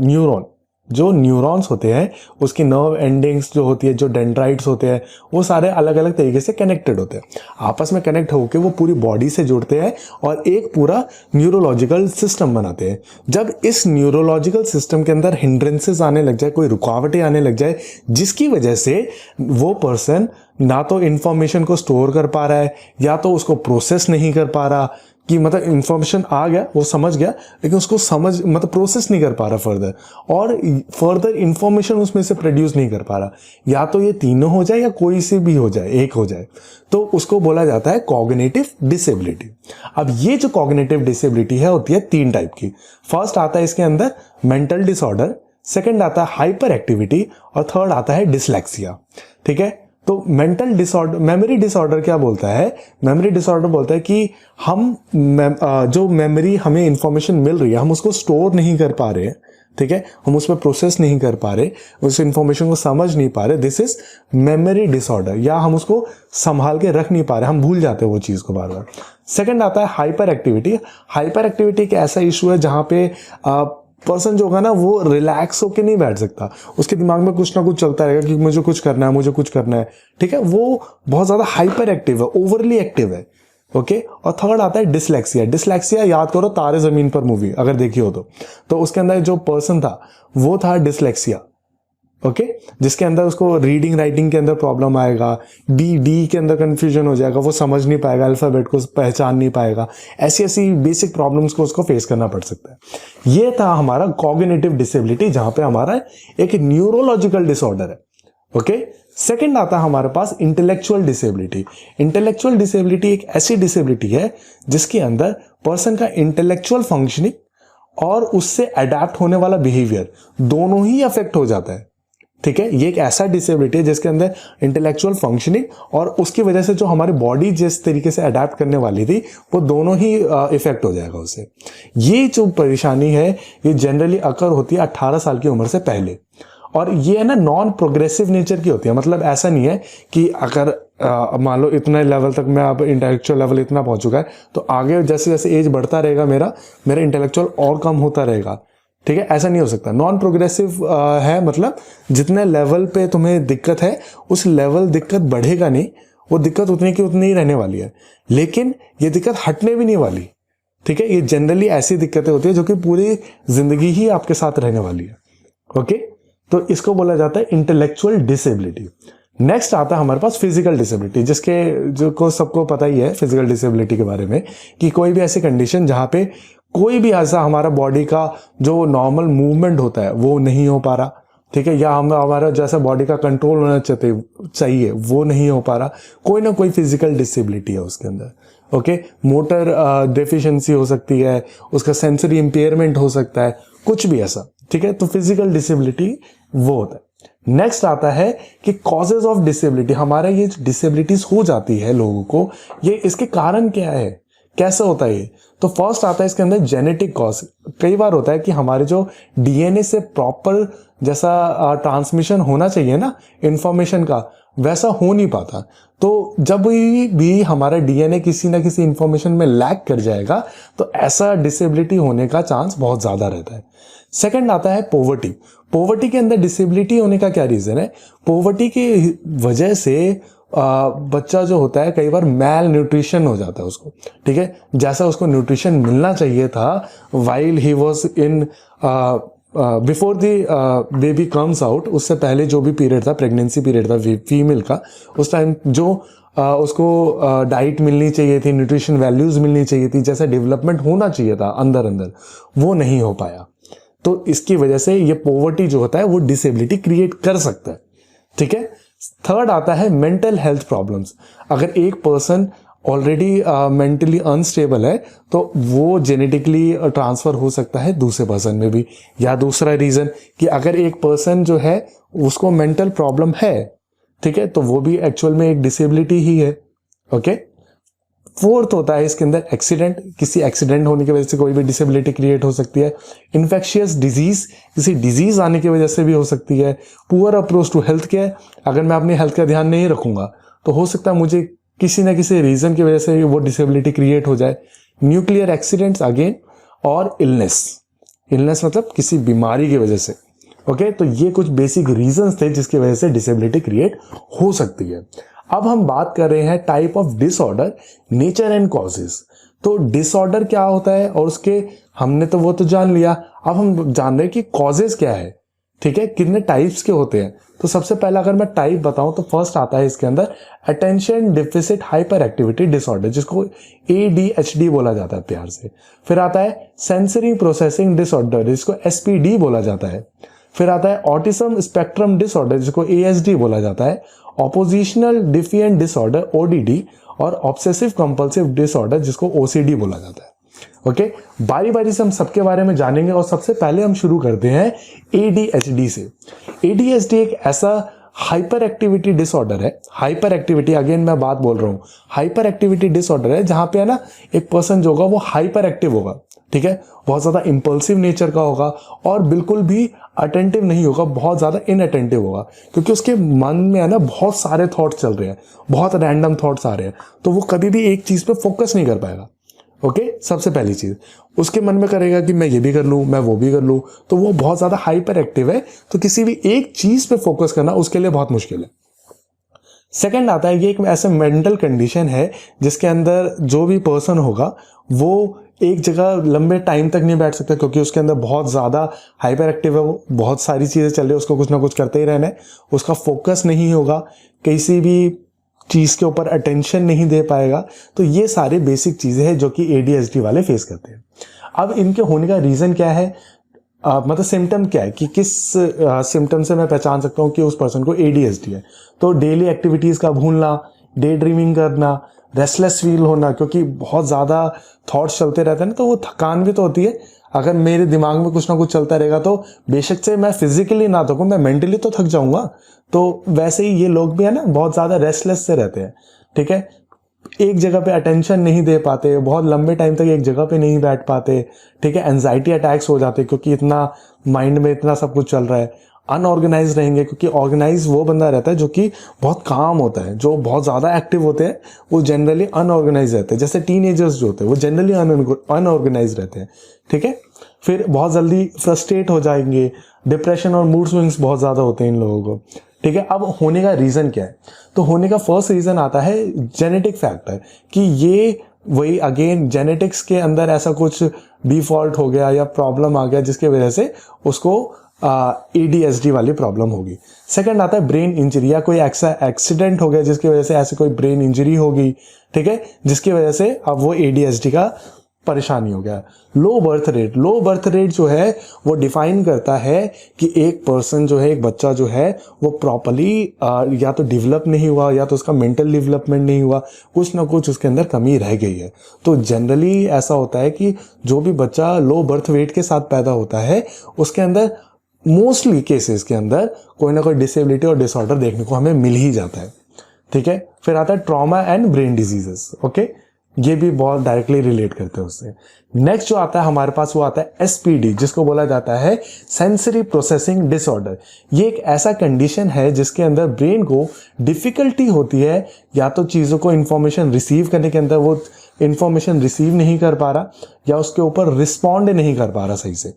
न्यूरॉन, जो न्यूरॉन्स होते हैं उसकी नर्व एंडिंग्स जो होती है, जो डेंड्राइट्स होते हैं, वो सारे अलग अलग तरीके से कनेक्टेड होते हैं, आपस में कनेक्ट होकर वो पूरी बॉडी से जुड़ते हैं और एक पूरा न्यूरोलॉजिकल सिस्टम बनाते हैं। जब इस न्यूरोलॉजिकल सिस्टम के अंदर हिंड्रेंसेस आने लग जाए, कोई रुकावटें आने लग जाए, जिसकी वजह से वो पर्सन ना तो इंफॉर्मेशन को स्टोर कर पा रहा है या तो उसको प्रोसेस नहीं कर पा रहा, कि मतलब इंफॉर्मेशन आ गया, वो समझ गया, लेकिन उसको समझ मतलब प्रोसेस नहीं कर पा रहा फर्दर, और फर्दर इंफॉर्मेशन उसमें से प्रोड्यूस नहीं कर पा रहा। या तो ये तीनों हो जाए या कोई से भी हो जाए, एक हो जाए, तो उसको बोला जाता है कॉग्निटिव डिसेबिलिटी। अब ये जो कॉग्निटिव डिसेबिलिटी है होती है 3 टाइप की। फर्स्ट आता है इसके अंदर मेंटल डिसऑर्डर, सेकंड आता है हाइपर एक्टिविटी, और थर्ड आता है डिसलेक्सिया। ठीक है, तो मेंटल डिसऑर्डर, मेमोरी डिसऑर्डर क्या बोलता है? मेमोरी डिसऑर्डर बोलता है कि हम जो मेमोरी हमें इंफॉर्मेशन मिल रही है, हम उसको स्टोर नहीं कर पा रहे हैं। ठीक है, हम उसमें प्रोसेस नहीं कर पा रहे, उस इंफॉर्मेशन को समझ नहीं पा रहे, दिस इज मेमोरी डिसऑर्डर। या हम उसको संभाल के रख नहीं पा रहे, हम भूल जाते हैं वो चीज़ को बार बार। सेकंड आता है हाइपर एक्टिविटी। हाइपर एक्टिविटी एक ऐसा इशू है जहाँ पे पर्सन जो होगा ना, वो रिलैक्स होकर नहीं बैठ सकता, उसके दिमाग में कुछ ना कुछ चलता रहेगा कि मुझे कुछ करना है, मुझे कुछ करना है। ठीक है, वो बहुत ज़्यादा हाइपर एक्टिव है, ओवरली एक्टिव है। ओके, और थर्ड आता है डिसलेक्सिया। डिसलेक्सिया याद करो तारे ज़मीन पर मूवी अगर देखी हो तो उसके अंदर जो पर्सन था वो था डिसलेक्सिया। ओके, जिसके अंदर उसको रीडिंग राइटिंग के अंदर प्रॉब्लम आएगा, डी के अंदर कंफ्यूजन हो जाएगा, वो समझ नहीं पाएगा, अल्फ़ाबेट को पहचान नहीं पाएगा, ऐसी ऐसी बेसिक प्रॉब्लम्स को उसको फेस करना पड़ सकता है। ये था हमारा कॉग्निटिव डिसेबिलिटी, जहां पे हमारा एक न्यूरोलॉजिकल डिसऑर्डर है। ओके, सेकंड आता है हमारे पास इंटेलेक्चुअल डिसेबिलिटी। इंटेलेक्चुअल डिसेबिलिटी एक ऐसी डिसेबिलिटी है जिसके अंदर पर्सन का इंटेलेक्चुअल फंक्शनिंग और उससे अडेप्ट होने वाला बिहेवियर दोनों ही अफेक्ट हो जाता है। ठीक है, ये एक ऐसा डिसेबिलिटी है जिसके अंदर इंटेलेक्चुअल फंक्शनिंग और उसकी वजह से जो हमारी बॉडी जिस तरीके से अडेप्ट करने वाली थी वो दोनों ही इफेक्ट हो जाएगा उससे। ये जो परेशानी है ये जनरली अकर होती है 18 साल की उम्र से पहले, और ये है ना नॉन प्रोग्रेसिव नेचर की होती है। मतलब ऐसा नहीं है कि अगर मान लो इतने लेवल तक मैं अब इंटेलेक्चुअल लेवल इतना पहुंच चुका है तो आगे जैसे जैसे एज बढ़ता रहेगा मेरा इंटेलेक्चुअल और कम होता रहेगा। ठीक है, ऐसा नहीं हो सकता। नॉन प्रोग्रेसिव है, मतलब जितने लेवल पे तुम्हें दिक्कत है उस लेवल दिक्कत बढ़ेगा नहीं, वो दिक्कत उतनी की उतनी ही रहने वाली है, लेकिन ये दिक्कत हटने भी नहीं वाली। ठीक है, ये जनरली ऐसी दिक्कतें होती है जो कि पूरी जिंदगी ही आपके साथ रहने वाली है। ओके, तो इसको बोला जाता है इंटेलेक्चुअल डिसेबिलिटी। नेक्स्ट आता है हमारे पास फिजिकल डिसेबिलिटी, जिसके जो को सबको पता ही है फिजिकल डिसेबिलिटी के बारे में, कि कोई भी ऐसी कंडीशन जहां पे कोई भी ऐसा हमारा बॉडी का जो नॉर्मल मूवमेंट होता है वो नहीं हो पा रहा। ठीक है, या हमारा जैसा बॉडी का कंट्रोल होना चाहिए वो नहीं हो पा रहा, कोई ना कोई फिजिकल डिसेबिलिटी है उसके अंदर। ओके, मोटर डेफिशिएंसी हो सकती है, उसका सेंसरी इंपेयरमेंट हो सकता है, कुछ भी ऐसा। ठीक है, तो फिजिकल डिसेबिलिटी वो होता है। नेक्स्ट आता है कि कॉजेज ऑफ डिसेबिलिटी। हमारा ये डिसेबिलिटीज हो जाती है लोगों को, ये इसके कारण क्या है, कैसे होता है ये? तो फर्स्ट आता है इसके अंदर जेनेटिक कॉज। कई बार होता है कि हमारे जो डीएनए से प्रॉपर जैसा ट्रांसमिशन होना चाहिए ना इंफॉर्मेशन का, वैसा हो नहीं पाता। तो जब भी हमारा डीएनए किसी ना किसी इंफॉर्मेशन में लैग कर जाएगा तो ऐसा डिसेबिलिटी होने का चांस बहुत ज्यादा रहता है। सेकंड आता है पॉवर्टी। पॉवर्टी के अंदर डिसेबिलिटी होने का क्या रीजन है? पॉवर्टी की वजह से बच्चा जो होता है कई बार मैल न्यूट्रिशन हो जाता है उसको। ठीक है, जैसा उसको न्यूट्रिशन मिलना चाहिए था while he was in before the baby comes out, उससे पहले जो भी पीरियड था, प्रेगनेंसी पीरियड था फीमेल का, उस टाइम जो उसको डाइट मिलनी चाहिए थी, न्यूट्रिशन वैल्यूज मिलनी चाहिए थी, जैसा डेवलपमेंट होना चाहिए था अंदर अंदर, वो नहीं हो पाया। तो इसकी वजह से ये पॉवर्टी जो होता है वो डिसेबिलिटी क्रिएट कर सकता है। ठीक है, थर्ड आता है मेंटल हेल्थ प्रॉब्लम्स। अगर एक पर्सन ऑलरेडी मेंटली अनस्टेबल है तो वो जेनेटिकली ट्रांसफर हो सकता है दूसरे पर्सन में भी। या दूसरा रीजन कि अगर एक पर्सन जो है उसको मेंटल प्रॉब्लम है, ठीक है, तो वो भी एक्चुअल में एक डिसेबिलिटी ही है। ओके, फोर्थ होता है इसके अंदर एक्सीडेंट। किसी एक्सीडेंट होने की वजह से कोई भी डिसेबिलिटी क्रिएट हो सकती है। इन्फेक्शियस डिजीज, किसी डिजीज आने की वजह से भी हो सकती है। Poor approach to health care, अगर मैं अपनी हेल्थ का ध्यान नहीं रखूंगा तो हो सकता है मुझे किसी ना किसी रीजन की वजह से वो डिसेबिलिटी क्रिएट हो जाए। न्यूक्लियर एक्सीडेंट्स अगेन, और इलनेस मतलब किसी बीमारी की वजह से। ओके, तो ये कुछ बेसिक रीजंस थे जिसकी वजह से डिसेबिलिटी क्रिएट हो सकती है। अब हम बात कर रहे हैं type of disorder, nature and causes. तो डिसऑर्डर क्या होता है और उसके हमने तो वो तो जान लिया, अब हम जान रहे हैं कि कॉजेज क्या है। ठीक है, कितने टाइप्स के होते हैं। तो सबसे पहला अगर मैं टाइप बताऊं तो फर्स्ट आता है इसके अंदर attention deficit hyper activity disorder, जिसको ADHD बोला जाता है प्यार से। फिर आता है सेंसरी प्रोसेसिंग डिसऑर्डर, जिसको SPD बोला जाता है। फिर आता है ऑटिज्म स्पेक्ट्रम डिसऑर्डर, जिसको ASD बोला जाता है। ऑपोजिशनल डिफिएंट डिसऑर्डर ODD, और ऑब्सेसिव कंपल्सिव डिसऑर्डर, जिसको OCD बोला जाता है। ओके, बारी बारी से हम सबके बारे में जानेंगे और सबसे पहले हम शुरू करते हैं ADHD से। ADHD एक ऐसा हाइपर एक्टिविटी डिसऑर्डर है, हाइपर एक्टिविटी, अगेन मैं बात बोल रहा हूं, हाइपर एक्टिविटी डिसऑर्डर है जहां पे है ना एक पर्सन जो होगा वो हाइपर एक्टिव होगा, ठीक है, बहुत ज्यादा इंपल्सिव नेचर का होगा और बिल्कुल भी अटेंटिव नहीं होगा, बहुत ज्यादा इनअटेंटिव होगा, क्योंकि उसके मन में है ना बहुत सारे थॉट्स चल रहे हैं, बहुत रैंडम थॉट्स आ रहे हैं, तो वो कभी भी एक चीज पे फोकस नहीं कर पाएगा। ओके, सबसे पहली चीज उसके मन में करेगा कि मैं ये भी कर लूं, मैं वो भी कर लूं, तो वो बहुत ज्यादा हाइपर एक्टिव है, तो किसी भी एक चीज पे फोकस करना उसके लिए बहुत मुश्किल है। सेकंड आता है, ये एक ऐसा मेंटल कंडीशन है जिसके अंदर जो भी पर्सन होगा वो एक जगह लंबे टाइम तक नहीं बैठ सकता, क्योंकि उसके अंदर बहुत ज्यादा हाइपर एक्टिव है, वो बहुत सारी चीजें चल रही है, उसको कुछ ना कुछ करते ही रहना है, उसका फोकस नहीं होगा, किसी भी चीज के ऊपर अटेंशन नहीं दे पाएगा। तो ये सारे बेसिक चीजें हैं जो कि ADHD वाले फेस करते हैं। अब इनके होने का रीजन क्या है, मतलब सिम्टम क्या है कि किस सिम्टम से मैं पहचान सकता हूं कि उस पर्सन को ADHD है। तो डेली एक्टिविटीज का भूलना, डे ड्रीमिंग करना, रेस्टलेस फील होना, क्योंकि बहुत ज्यादा थॉट्स चलते रहते हैं ना, तो वो थकान भी तो होती है। अगर मेरे दिमाग में कुछ ना कुछ चलता रहेगा तो बेशक से मैं फिजिकली ना थकूं, मैं मेंटली तो थक जाऊंगा। तो वैसे ही ये लोग भी है ना बहुत ज्यादा रेस्टलेस से रहते हैं, ठीक है, एक जगह पे अटेंशन नहीं दे पाते, बहुत लंबे टाइम तक एक जगह पे नहीं बैठ पाते, ठीक है, एंजाइटी अटैक्स हो जाते हैं क्योंकि इतना माइंड में इतना सब कुछ चल रहा है। अनऑर्गेनाइज रहेंगे, क्योंकि ऑर्गेनाइज वो बंदा रहता है जो कि बहुत काम होता है, जो बहुत ज्यादा एक्टिव होते हैं वो जनरली अनऑर्गेनाइज रहते हैं। जैसे टीनेजर्स जो होते हैं वो जनरली अनऑर्गेनाइज रहते हैं, ठीक है। फिर बहुत जल्दी फ्रस्ट्रेट हो जाएंगे, डिप्रेशन और मूड स्विंग्स बहुत ज्यादा होते हैं इन लोगों को, ठीक है। अब होने का रीजन क्या है, तो होने का फर्स्ट रीजन आता है जेनेटिक फैक्टर, कि ये वही अगेन जेनेटिक्स के अंदर ऐसा कुछ डिफॉल्ट हो गया या प्रॉब्लम आ गया जिसकी वजह से उसको ADHD वाली प्रॉब्लम होगी। सेकंड आता है ब्रेन इंजरी, या कोई ऐसा एक्सीडेंट हो गया जिसकी वजह से ऐसे कोई ब्रेन इंजरी होगी, ठीक है, जिसकी वजह से अब वो ADHD का परेशानी हो गया। Low birth rate, low birth rate जो है वो डिफाइन करता है कि एक पर्सन जो है, एक बच्चा जो है वो प्रॉपरली या तो डेवलप नहीं हुआ या तो उसका मेंटल डेवलपमेंट नहीं हुआ, कुछ ना कुछ उसके अंदर कमी रह गई है। तो जनरली ऐसा होता है कि जो भी बच्चा लो बर्थ वेट के साथ पैदा होता है उसके अंदर मोस्टली केसेस के अंदर कोई ना कोई डिसेबिलिटी और डिसऑर्डर देखने को हमें मिल ही जाता है, ठीक है। फिर आता है trauma and brain diseases, okay, ये भी बहुत डायरेक्टली रिलेट करते हैं उससे। नेक्स्ट जो आता है हमारे पास वो आता है SPD, जिसको बोला जाता है सेंसरी प्रोसेसिंग डिसऑर्डर। ये एक ऐसा कंडीशन है जिसके अंदर ब्रेन को डिफिकल्टी होती है या तो चीज़ों को इंफॉर्मेशन रिसीव करने के अंदर, वो इंफॉर्मेशन रिसीव नहीं कर पा रहा या उसके ऊपर रिस्पॉन्ड नहीं कर पा रहा सही से,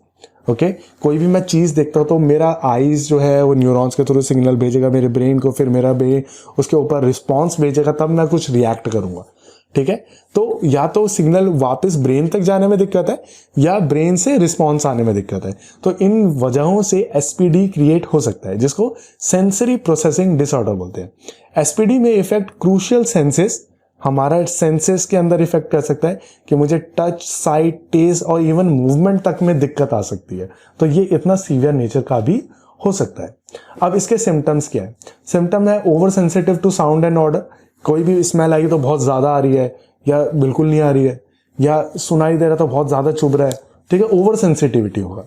ओके। कोई भी मैं चीज़ देखता हूँ तो मेरा आईज जो है वो न्यूरॉन्स के थ्रू सिग्नल भेजेगा मेरे ब्रेन को, फिर मेरा ब्रेन उसके ऊपर रिस्पॉन्स भेजेगा, तब मैं कुछ रिएक्ट करूंगा, ठीक है। तो या तो सिग्नल वापस ब्रेन तक जाने में दिक्कत है या ब्रेन से रिस्पॉन्स आने में दिक्कत है। तो इन वजहों से SPD क्रिएट हो सकता है, जिसको सेंसरी प्रोसेसिंग डिसऑर्डर बोलते हैं। SPD में इफेक्ट क्रूशियल सेंसेस, हमारा सेंसेस के अंदर इफेक्ट कर सकता है कि मुझे टच, साइट, टेस्ट और इवन मूवमेंट तक में दिक्कत आ सकती है। तो ये इतना सीवियर नेचर का भी हो सकता है। अब इसके सिम्टम्स क्या है, सिम्टम है over sensitive to sound and order, कोई भी स्मेल आई तो बहुत ज्यादा आ रही है या बिल्कुल नहीं आ रही है, या सुनाई दे रहा तो बहुत ज्यादा चुभ रहा है, ठीक है, ओवर सेंसिटिविटी होगा,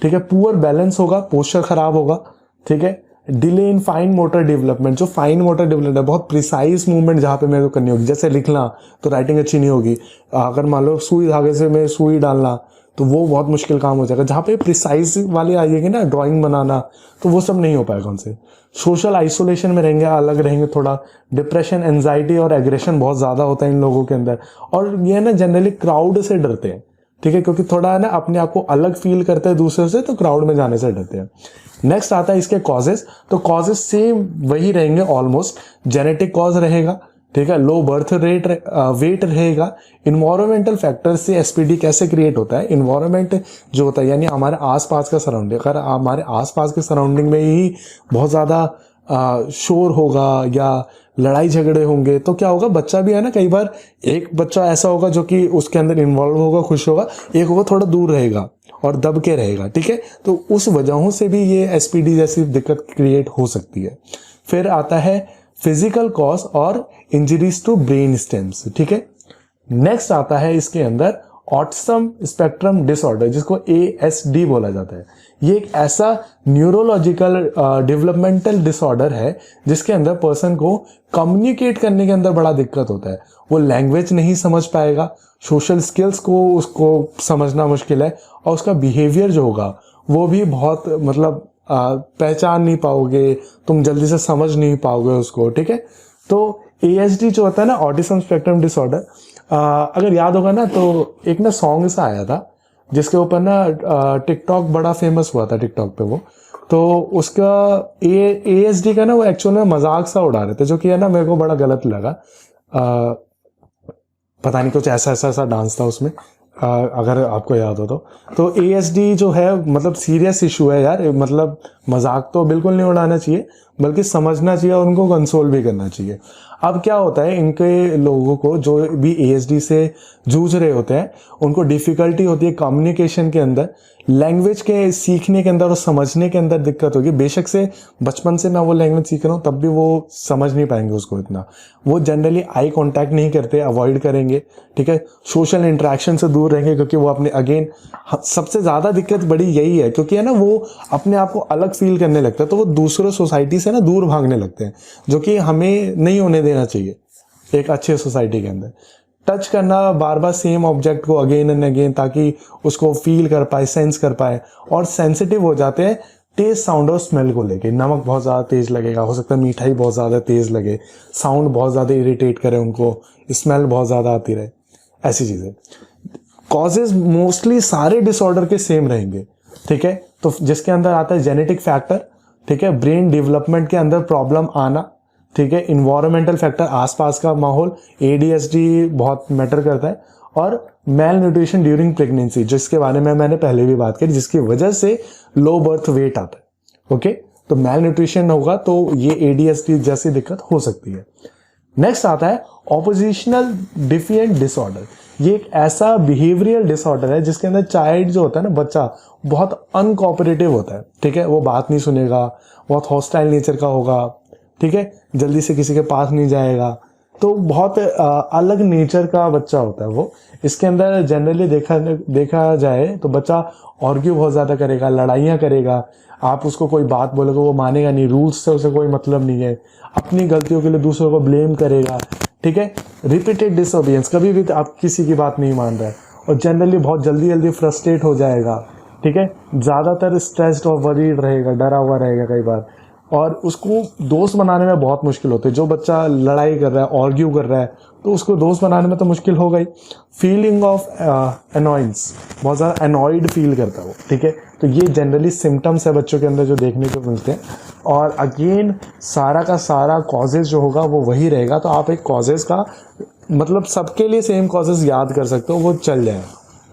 ठीक है। पुअर बैलेंस होगा, पोस्चर खराब होगा, ठीक है। Delay in fine motor development, जो फाइन मोटर डेवलपमेंट है, बहुत प्रिसाइज मूवमेंट जहाँ पे मेरे को करनी होगी, जैसे लिखना तो राइटिंग अच्छी नहीं होगी, अगर मान लो सुई धागे से मैं सुई डालना तो वो बहुत मुश्किल काम हो जाएगा। जहाँ पे प्रिसाइज वाले आएंगे ना, ड्राइंग बनाना, तो वो सब नहीं हो पाएगा उनसे। सोशल आइसोलेशन में रहेंगे, अलग रहेंगे थोड़ा। डिप्रेशन, एंजाइटी और एग्रेशन बहुत ज़्यादा होता है इन लोगों के अंदर, और ये ना जनरली क्राउड से डरते हैं, ठीक है, क्योंकि थोड़ा है ना अपने आप को अलग फील करते हैं दूसरे से, तो क्राउड में जाने से डरते हैं। नेक्स्ट आता है इसके कॉजेस, तो कॉजेस सेम वही रहेंगे ऑलमोस्ट, जेनेटिक कॉज रहेगा, ठीक है, लो बर्थ रेट वेट रहेगा। इन्वायरमेंटल फैक्टर से एसपीडी कैसे क्रिएट होता है, इन्वायरमेंट जो होता है यानी हमारे आसपास का सराउंडिंग, अगर हमारे आसपास के सराउंडिंग में ही बहुत ज़्यादा शोर होगा या लड़ाई झगड़े होंगे तो क्या होगा, बच्चा भी है ना, कई बार एक बच्चा ऐसा होगा जो कि उसके अंदर इन्वॉल्व होगा, खुश होगा, एक होगा थोड़ा दूर रहेगा और दब के रहेगा, ठीक है। तो उस वजहों से भी ये एसपीडी जैसी दिक्कत क्रिएट हो सकती है। फिर आता है फिजिकल कॉज और इंजरीज टू ब्रेन स्टेम्स, ठीक है। नेक्स्ट आता है इसके अंदर ऑटिज्म स्पेक्ट्रम डिसऑर्डर, जिसको ASD बोला जाता है। ये एक ऐसा न्यूरोलॉजिकल डेवलपमेंटल डिसऑर्डर है जिसके अंदर पर्सन को कम्युनिकेट करने के अंदर बड़ा दिक्कत होता है। वो लैंग्वेज नहीं समझ पाएगा, सोशल स्किल्स को उसको समझना मुश्किल है, और उसका बिहेवियर जो होगा वो भी बहुत मतलब पहचान नहीं पाओगे, तुम जल्दी से समझ नहीं पाओगे उसको, ठीक है। तो ASD जो होता है ना, ऑटिज्म स्पेक्ट्रम डिसऑर्डर, अगर याद होगा ना तो एक ना सॉन्ग सा आया था जिसके ऊपर ना टिकटॉक बड़ा फेमस हुआ था टिकटॉक पे वो, तो उसका ASD का ना वो एक्चुअल में मजाक सा उड़ा रहे थे, जो कि है ना मेरे को बड़ा गलत लगा। पता नहीं कुछ ऐसा डांस था उसमें, अगर आपको याद हो तो ASD जो है मतलब सीरियस इशू है यार, मतलब मजाक तो बिल्कुल नहीं उड़ाना चाहिए, बल्कि समझना चाहिए और उनको कंसोल भी करना चाहिए। अब क्या होता है, इनके लोगों को जो भी ASD से जूझ रहे होते हैं उनको डिफिकल्टी होती है कम्युनिकेशन के अंदर, लैंग्वेज के सीखने के अंदर और समझने के अंदर दिक्कत होगी। बेशक से बचपन से मैं वो लैंग्वेज सीख रहा हूँ तब भी वो समझ नहीं पाएंगे उसको इतना। वो जनरली आई कांटेक्ट नहीं करते, अवॉइड करेंगे, ठीक है। सोशल इंटरेक्शन से दूर रहेंगे क्योंकि वो अपने अगेन सबसे ज़्यादा दिक्कत बड़ी यही है, क्योंकि है ना वो अपने आप को अलग फील करने लगता है, तो वो दूसरों सोसाइटी से ना दूर भागने लगते हैं, जो कि हमें नहीं होने देना चाहिए एक अच्छे सोसाइटी के अंदर। टच करना बार बार सेम ऑब्जेक्ट को अगेन एंड अगेन, ताकि उसको फील कर पाए, सेंस कर पाए, और सेंसिटिव हो जाते हैं टेस्ट, साउंड और स्मेल को लेके। नमक बहुत ज़्यादा तेज लगेगा, हो सकता है मिठाई बहुत ज़्यादा तेज लगे, साउंड बहुत ज़्यादा इरिटेट करे उनको, स्मेल बहुत ज़्यादा आती रहे, ऐसी चीज़ें। कॉजेज मोस्टली सारे डिसऑर्डर के सेम रहेंगे, ठीक है। तो जिसके अंदर आता है जेनेटिक फैक्टर, ठीक है, ब्रेन डेवलपमेंट के अंदर प्रॉब्लम आना, ठीक है, इन्वायरमेंटल फैक्टर, आसपास का माहौल, ADHD बहुत मैटर करता है, और मेल न्यूट्रिशन ड्यूरिंग प्रेगनेंसी, जिसके बारे में मैंने पहले भी बात करी, जिसकी वजह से लो बर्थ वेट आता है, ओके। तो मेल न्यूट्रिशन होगा तो ये ADHD जैसी दिक्कत हो सकती है। नेक्स्ट आता है ऑपोजिशनल डिफिएंट डिसऑर्डर। ये एक ऐसा बिहेवियरल डिसऑर्डर है जिसके अंदर चाइल्ड जो होता है ना, बच्चा बहुत अनकोऑपरेटिव होता है, ठीक है। वो बात नहीं सुनेगा, बहुत हॉस्टाइल नेचर का होगा, ठीक है, जल्दी से किसी के पास नहीं जाएगा, तो बहुत अलग नेचर का बच्चा होता है वो। इसके अंदर जनरली देखा जाए तो बच्चा आर्ग्यू बहुत ज़्यादा करेगा, लड़ाइयाँ करेगा, आप उसको कोई बात बोलोगे वो मानेगा नहीं, रूल्स से उसे कोई मतलब नहीं है, अपनी गलतियों के लिए दूसरों को ब्लेम करेगा, ठीक है। रिपीटेड डिसओबीडियंस, कभी भी आप किसी की बात नहीं मान रहा है, और जनरली बहुत जल्दी फ्रस्ट्रेट हो जाएगा, ठीक है। ज़्यादातर स्ट्रेस्ड और वरीड रहेगा, डरा हुआ रहेगा कई बार, और उसको दोस्त बनाने में बहुत मुश्किल होती है। जो बच्चा लड़ाई कर रहा है, आर्ग्यू कर रहा है, तो उसको दोस्त बनाने में तो मुश्किल हो गई। फीलिंग ऑफ अनॉयंस, बहुत ज़्यादा अनॉयड फील करता है वो, ठीक है। तो ये जनरली सिम्टम्स है बच्चों के अंदर जो देखने को मिलते हैं। और अगेन सारा का सारा कॉजेज जो होगा वो वही रहेगा, तो आप एक कॉजेज का मतलब सबके लिए सेम कॉजेज याद कर सकते हो, वो चल जाए,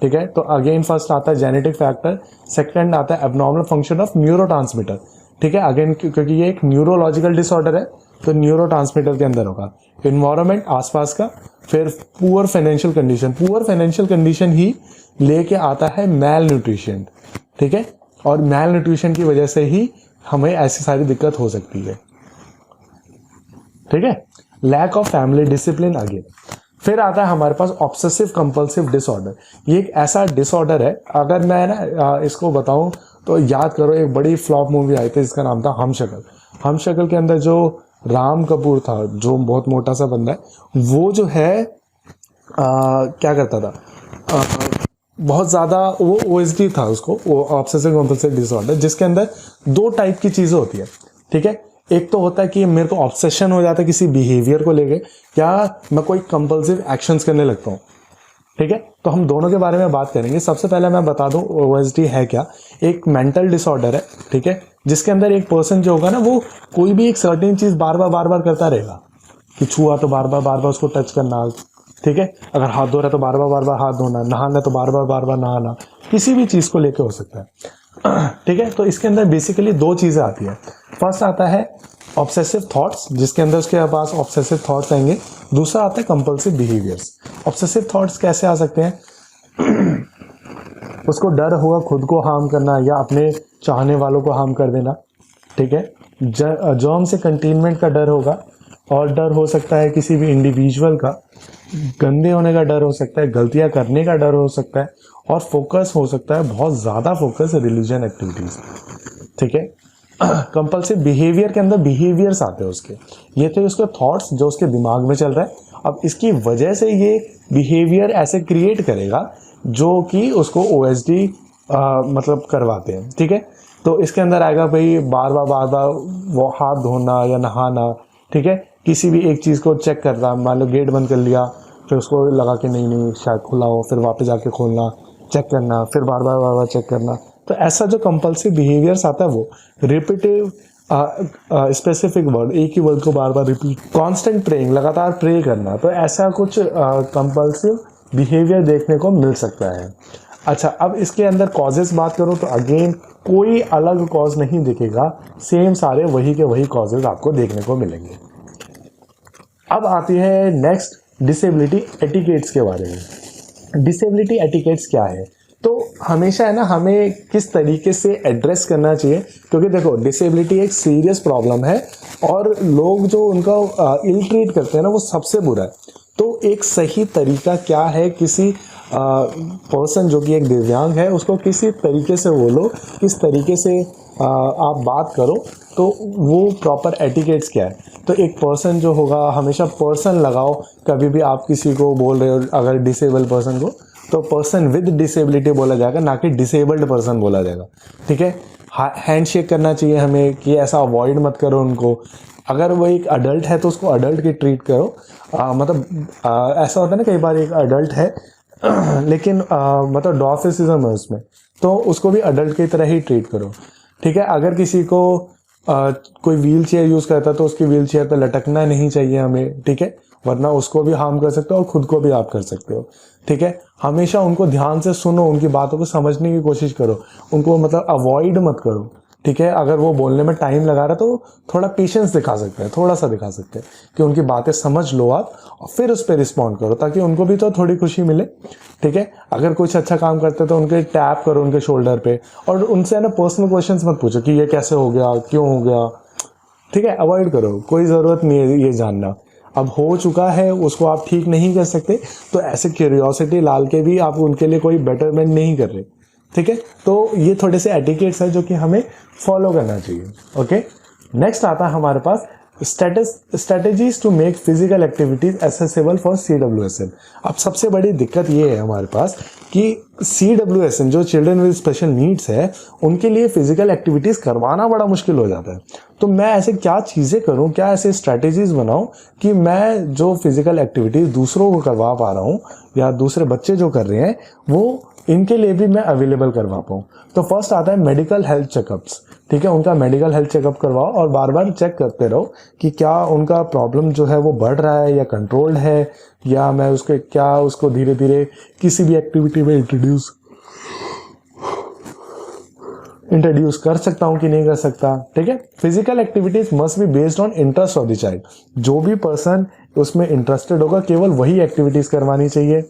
ठीक है। तो अगेन फर्स्ट आता है जेनेटिक फैक्टर, सेकंड आता है एब्नॉर्मल फंक्शन ऑफ न्यूरोट्रांसमीटर, ठीक है। अगेन क्योंकि ये एक न्यूरोलॉजिकल डिसऑर्डर है तो न्यूरोट्रांसमीटर के अंदर होगा, इन्वायरमेंट आसपास का, फिर poor financial condition, poor financial condition ही लेके आता है मेल न्यूट्रिशन, ठीक है। और मेल न्यूट्रिशन की वजह से ही हमें ऐसी सारी दिक्कत हो सकती है, ठीक है। Lack of family discipline again. फिर आता है हमारे पास ऑब्सेसिव कंपल्सिव डिसऑर्डर। ये एक ऐसा डिसऑर्डर है, अगर मैं ना इसको बताऊं तो याद करो, एक बड़ी फ्लॉप मूवी आई थी जिसका नाम था हम शक्ल। हम शक्ल के अंदर जो राम कपूर था, जो बहुत मोटा सा बंदा है, वो जो है क्या करता था, बहुत ज़्यादा वो OSD था उसको, वो ऑब्सेसिव कंपल्सिव डिसऑर्डर, जिसके अंदर दो टाइप की चीज़ें होती है, ठीक है। एक तो होता है कि मेरे को ऑब्सेशन हो जाता है किसी बिहेवियर को लेके, या मैं कोई कंपल्सिव एक्शंस करने लगता हूँ, ठीक है। तो हम दोनों के बारे में बात करेंगे। सबसे पहले मैं बता दूं OSD है क्या। एक मेंटल डिसऑर्डर है, ठीक है, जिसके अंदर एक पर्सन जो होगा ना, वो कोई भी एक सर्टेन चीज़ बार बार करता रहेगा, कि छुआ तो बार बार उसको टच करना, ठीक है। अगर हाथ धो रहा है तो बार बार हाथ धोना, नहाना तो बार बार नहाना, किसी भी चीज़ को लेके हो सकता है, ठीक है। तो इसके अंदर बेसिकली दो चीज़ें आती है। फर्स्ट आता है ऑब्सेसिव थॉट्स, जिसके अंदर उसके पास ऑब्सेसिव थॉट्स आएंगे। दूसरा आता है कंपल्सिव बिहेवियर्स। ऑब्सेसिव थॉट्स कैसे आ सकते हैं? उसको डर होगा खुद को हार्म करना या अपने चाहने वालों को हार्म कर देना, ठीक है। जर्म से कंटेनमेंट का डर होगा, और डर हो सकता है किसी भी इंडिविजुअल का गंदे होने का डर हो सकता है, गलतियां करने का डर हो सकता है, और फोकस हो सकता है बहुत ज़्यादा फोकस रिलीजन एक्टिविटीज़, ठीक है। कंपल्सिव बिहेवियर के अंदर बिहेवियर्स आते हैं उसके, ये थे उसके थॉट्स जो उसके दिमाग में चल रहा है। अब इसकी वजह से ये बिहेवियर ऐसे क्रिएट करेगा जो कि उसको OSD मतलब करवाते हैं, ठीक है। तो इसके अंदर आएगा भाई बार बार वो हाथ धोना या नहाना, ठीक है। किसी भी एक चीज़ को चेक करना, मान लो गेट बंद कर लिया, फिर उसको लगा कि नहीं शायद खुला हो, फिर वापस जाके खोलना, चेक करना, फिर बार बार चेक करना। तो ऐसा जो कंपल्सिव बिहेवियर्स आता है वो रिपीटिव स्पेसिफिक वर्ड, एक ही वर्ड को बार बार रिपीट, कांस्टेंट प्रेइंग, लगातार प्रे करना, तो ऐसा कुछ कंपल्सिव बिहेवियर देखने को मिल सकता है। अच्छा, अब इसके अंदर कॉजेस बात करूं तो अगेन कोई अलग कॉज नहीं दिखेगा, सेम सारे वही के वही कॉजेज आपको देखने को मिलेंगे। अब आती है नेक्स्ट डिसेबिलिटी एटिकेट्स के बारे में। डिसेबिलिटी एटिकेट्स क्या है? तो हमेशा है ना, हमें किस तरीके से एड्रेस करना चाहिए, क्योंकि देखो डिसेबिलिटी एक सीरियस प्रॉब्लम है और लोग जो उनका इल ट्रीट करते हैं ना वो सबसे बुरा है। तो एक सही तरीका क्या है, किसी पर्सन जो कि एक दिव्यांग है उसको किसी तरीके से बोलो, किस तरीके से आप बात करो, तो वो प्रॉपर एटिकेट्स क्या है। तो एक पर्सन जो होगा, हमेशा पर्सन लगाओ, कभी भी आप किसी को बोल रहे हो अगर डिसेबल पर्सन को, तो पर्सन विद डिसेबिलिटी बोला जाएगा, ना कि डिसेबल्ड पर्सन बोला जाएगा, ठीक है। हैंड शेक करना चाहिए हमें, कि ऐसा अवॉइड मत करो उनको। अगर वो एक अडल्ट है तो उसको अडल्ट की ट्रीट करो, ऐसा होता है ना कई बार एक अडल्ट है लेकिन मतलब डॉर्फिसिज्म है उसमें, तो उसको भी अडल्ट की तरह ही ट्रीट करो, ठीक है। अगर किसी को कोई व्हील चेयर यूज़ करता है तो उसकी व्हील चेयर पर लटकना नहीं चाहिए हमें, ठीक है, वरना उसको भी हार्म कर सकते हो और खुद को भी आप कर सकते हो, ठीक है। हमेशा उनको ध्यान से सुनो, उनकी बातों को समझने की कोशिश करो, उनको मतलब अवॉइड मत करो, ठीक है। अगर वो बोलने में टाइम लगा रहा है तो थोड़ा पेशेंस दिखा सकते हैं, थोड़ा सा दिखा सकते हैं कि उनकी बातें समझ लो आप और फिर उस पर रिस्पॉन्ड करो, ताकि उनको भी तो थोड़ी खुशी मिले, ठीक है। अगर कुछ अच्छा काम करते तो उनके टैप करो उनके शोल्डर पे, और उनसे है ना पर्सनल क्वेश्चंस मत पूछो कि ये कैसे हो गया, क्यों हो गया, ठीक है, अवॉइड करो, कोई ज़रूरत नहीं है ये जानना। अब हो चुका है, उसको आप ठीक नहीं कर सकते, तो ऐसे क्यूरियोसिटी लाल के भी आप उनके लिए कोई बेटरमेंट नहीं कर रहे, ठीक है। तो ये थोड़े से एटिकेट्स है जो कि हमें फॉलो करना चाहिए, ओके। नेक्स्ट आता है हमारे पास strategies to make physical activities accessible for CWSN। अब सबसे बड़ी दिक्कत ये है हमारे पास कि CWSN जो चिल्ड्रन विद स्पेशल नीड्स है, उनके लिए फिजिकल एक्टिविटीज करवाना बड़ा मुश्किल हो जाता है। तो मैं ऐसे क्या चीज़ें करूं, क्या ऐसे स्ट्रेटेजीज बनाऊं कि मैं जो फिजिकल एक्टिविटीज दूसरों को करवा पा रहा हूं या दूसरे बच्चे जो कर रहे हैं वो इनके लिए भी मैं अवेलेबल करवा पाऊँ। तो फर्स्ट आता है मेडिकल हेल्थ चेकअप्स, ठीक है। उनका मेडिकल हेल्थ चेकअप करवाओ और बार बार चेक करते रहो कि क्या उनका प्रॉब्लम जो है वो बढ़ रहा है या कंट्रोल्ड है, या मैं उसको धीरे धीरे किसी भी एक्टिविटी में इंट्रोड्यूस कर सकता हूँ कि नहीं कर सकता, ठीक है। Physical activities must be based on interest of the child. जो भी पर्सन उसमें इंटरेस्टेड होगा केवल वही एक्टिविटीज करवानी चाहिए,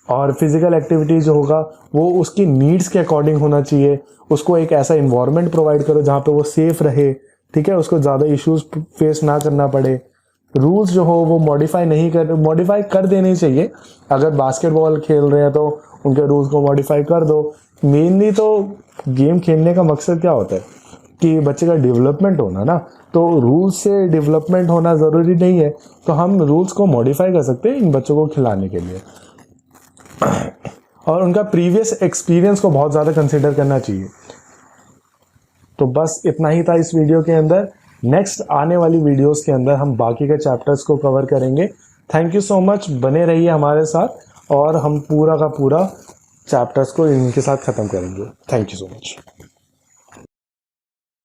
और फिजिकल एक्टिविटी जो होगा वो उसकी नीड्स के अकॉर्डिंग होना चाहिए। उसको एक ऐसा इन्वायरमेंट प्रोवाइड करो जहाँ पे वो सेफ रहे, ठीक है, उसको ज़्यादा इश्यूज फेस ना करना पड़े। रूल्स जो हो वो मॉडिफाई कर देने चाहिए। अगर बास्केटबॉल खेल रहे हैं तो उनके रूल्स को मॉडिफाई कर दो। मेनली तो गेम खेलने का मकसद क्या होता है कि बच्चे का डेवलपमेंट होना ना, तो रूल्स से डेवलपमेंट होना ज़रूरी नहीं है, तो हम रूल्स को मॉडिफाई कर सकते हैं इन बच्चों को खिलाने के लिए। और उनका प्रीवियस एक्सपीरियंस को बहुत ज़्यादा कंसिडर करना चाहिए। तो बस इतना ही था इस वीडियो के अंदर। नेक्स्ट आने वाली वीडियोस के अंदर हम बाकी के चैप्टर्स को कवर करेंगे। थैंक यू सो मच, बने रहिए हमारे साथ और हम पूरा का पूरा चैप्टर्स को इनके साथ ख़त्म करेंगे। Thank you so much.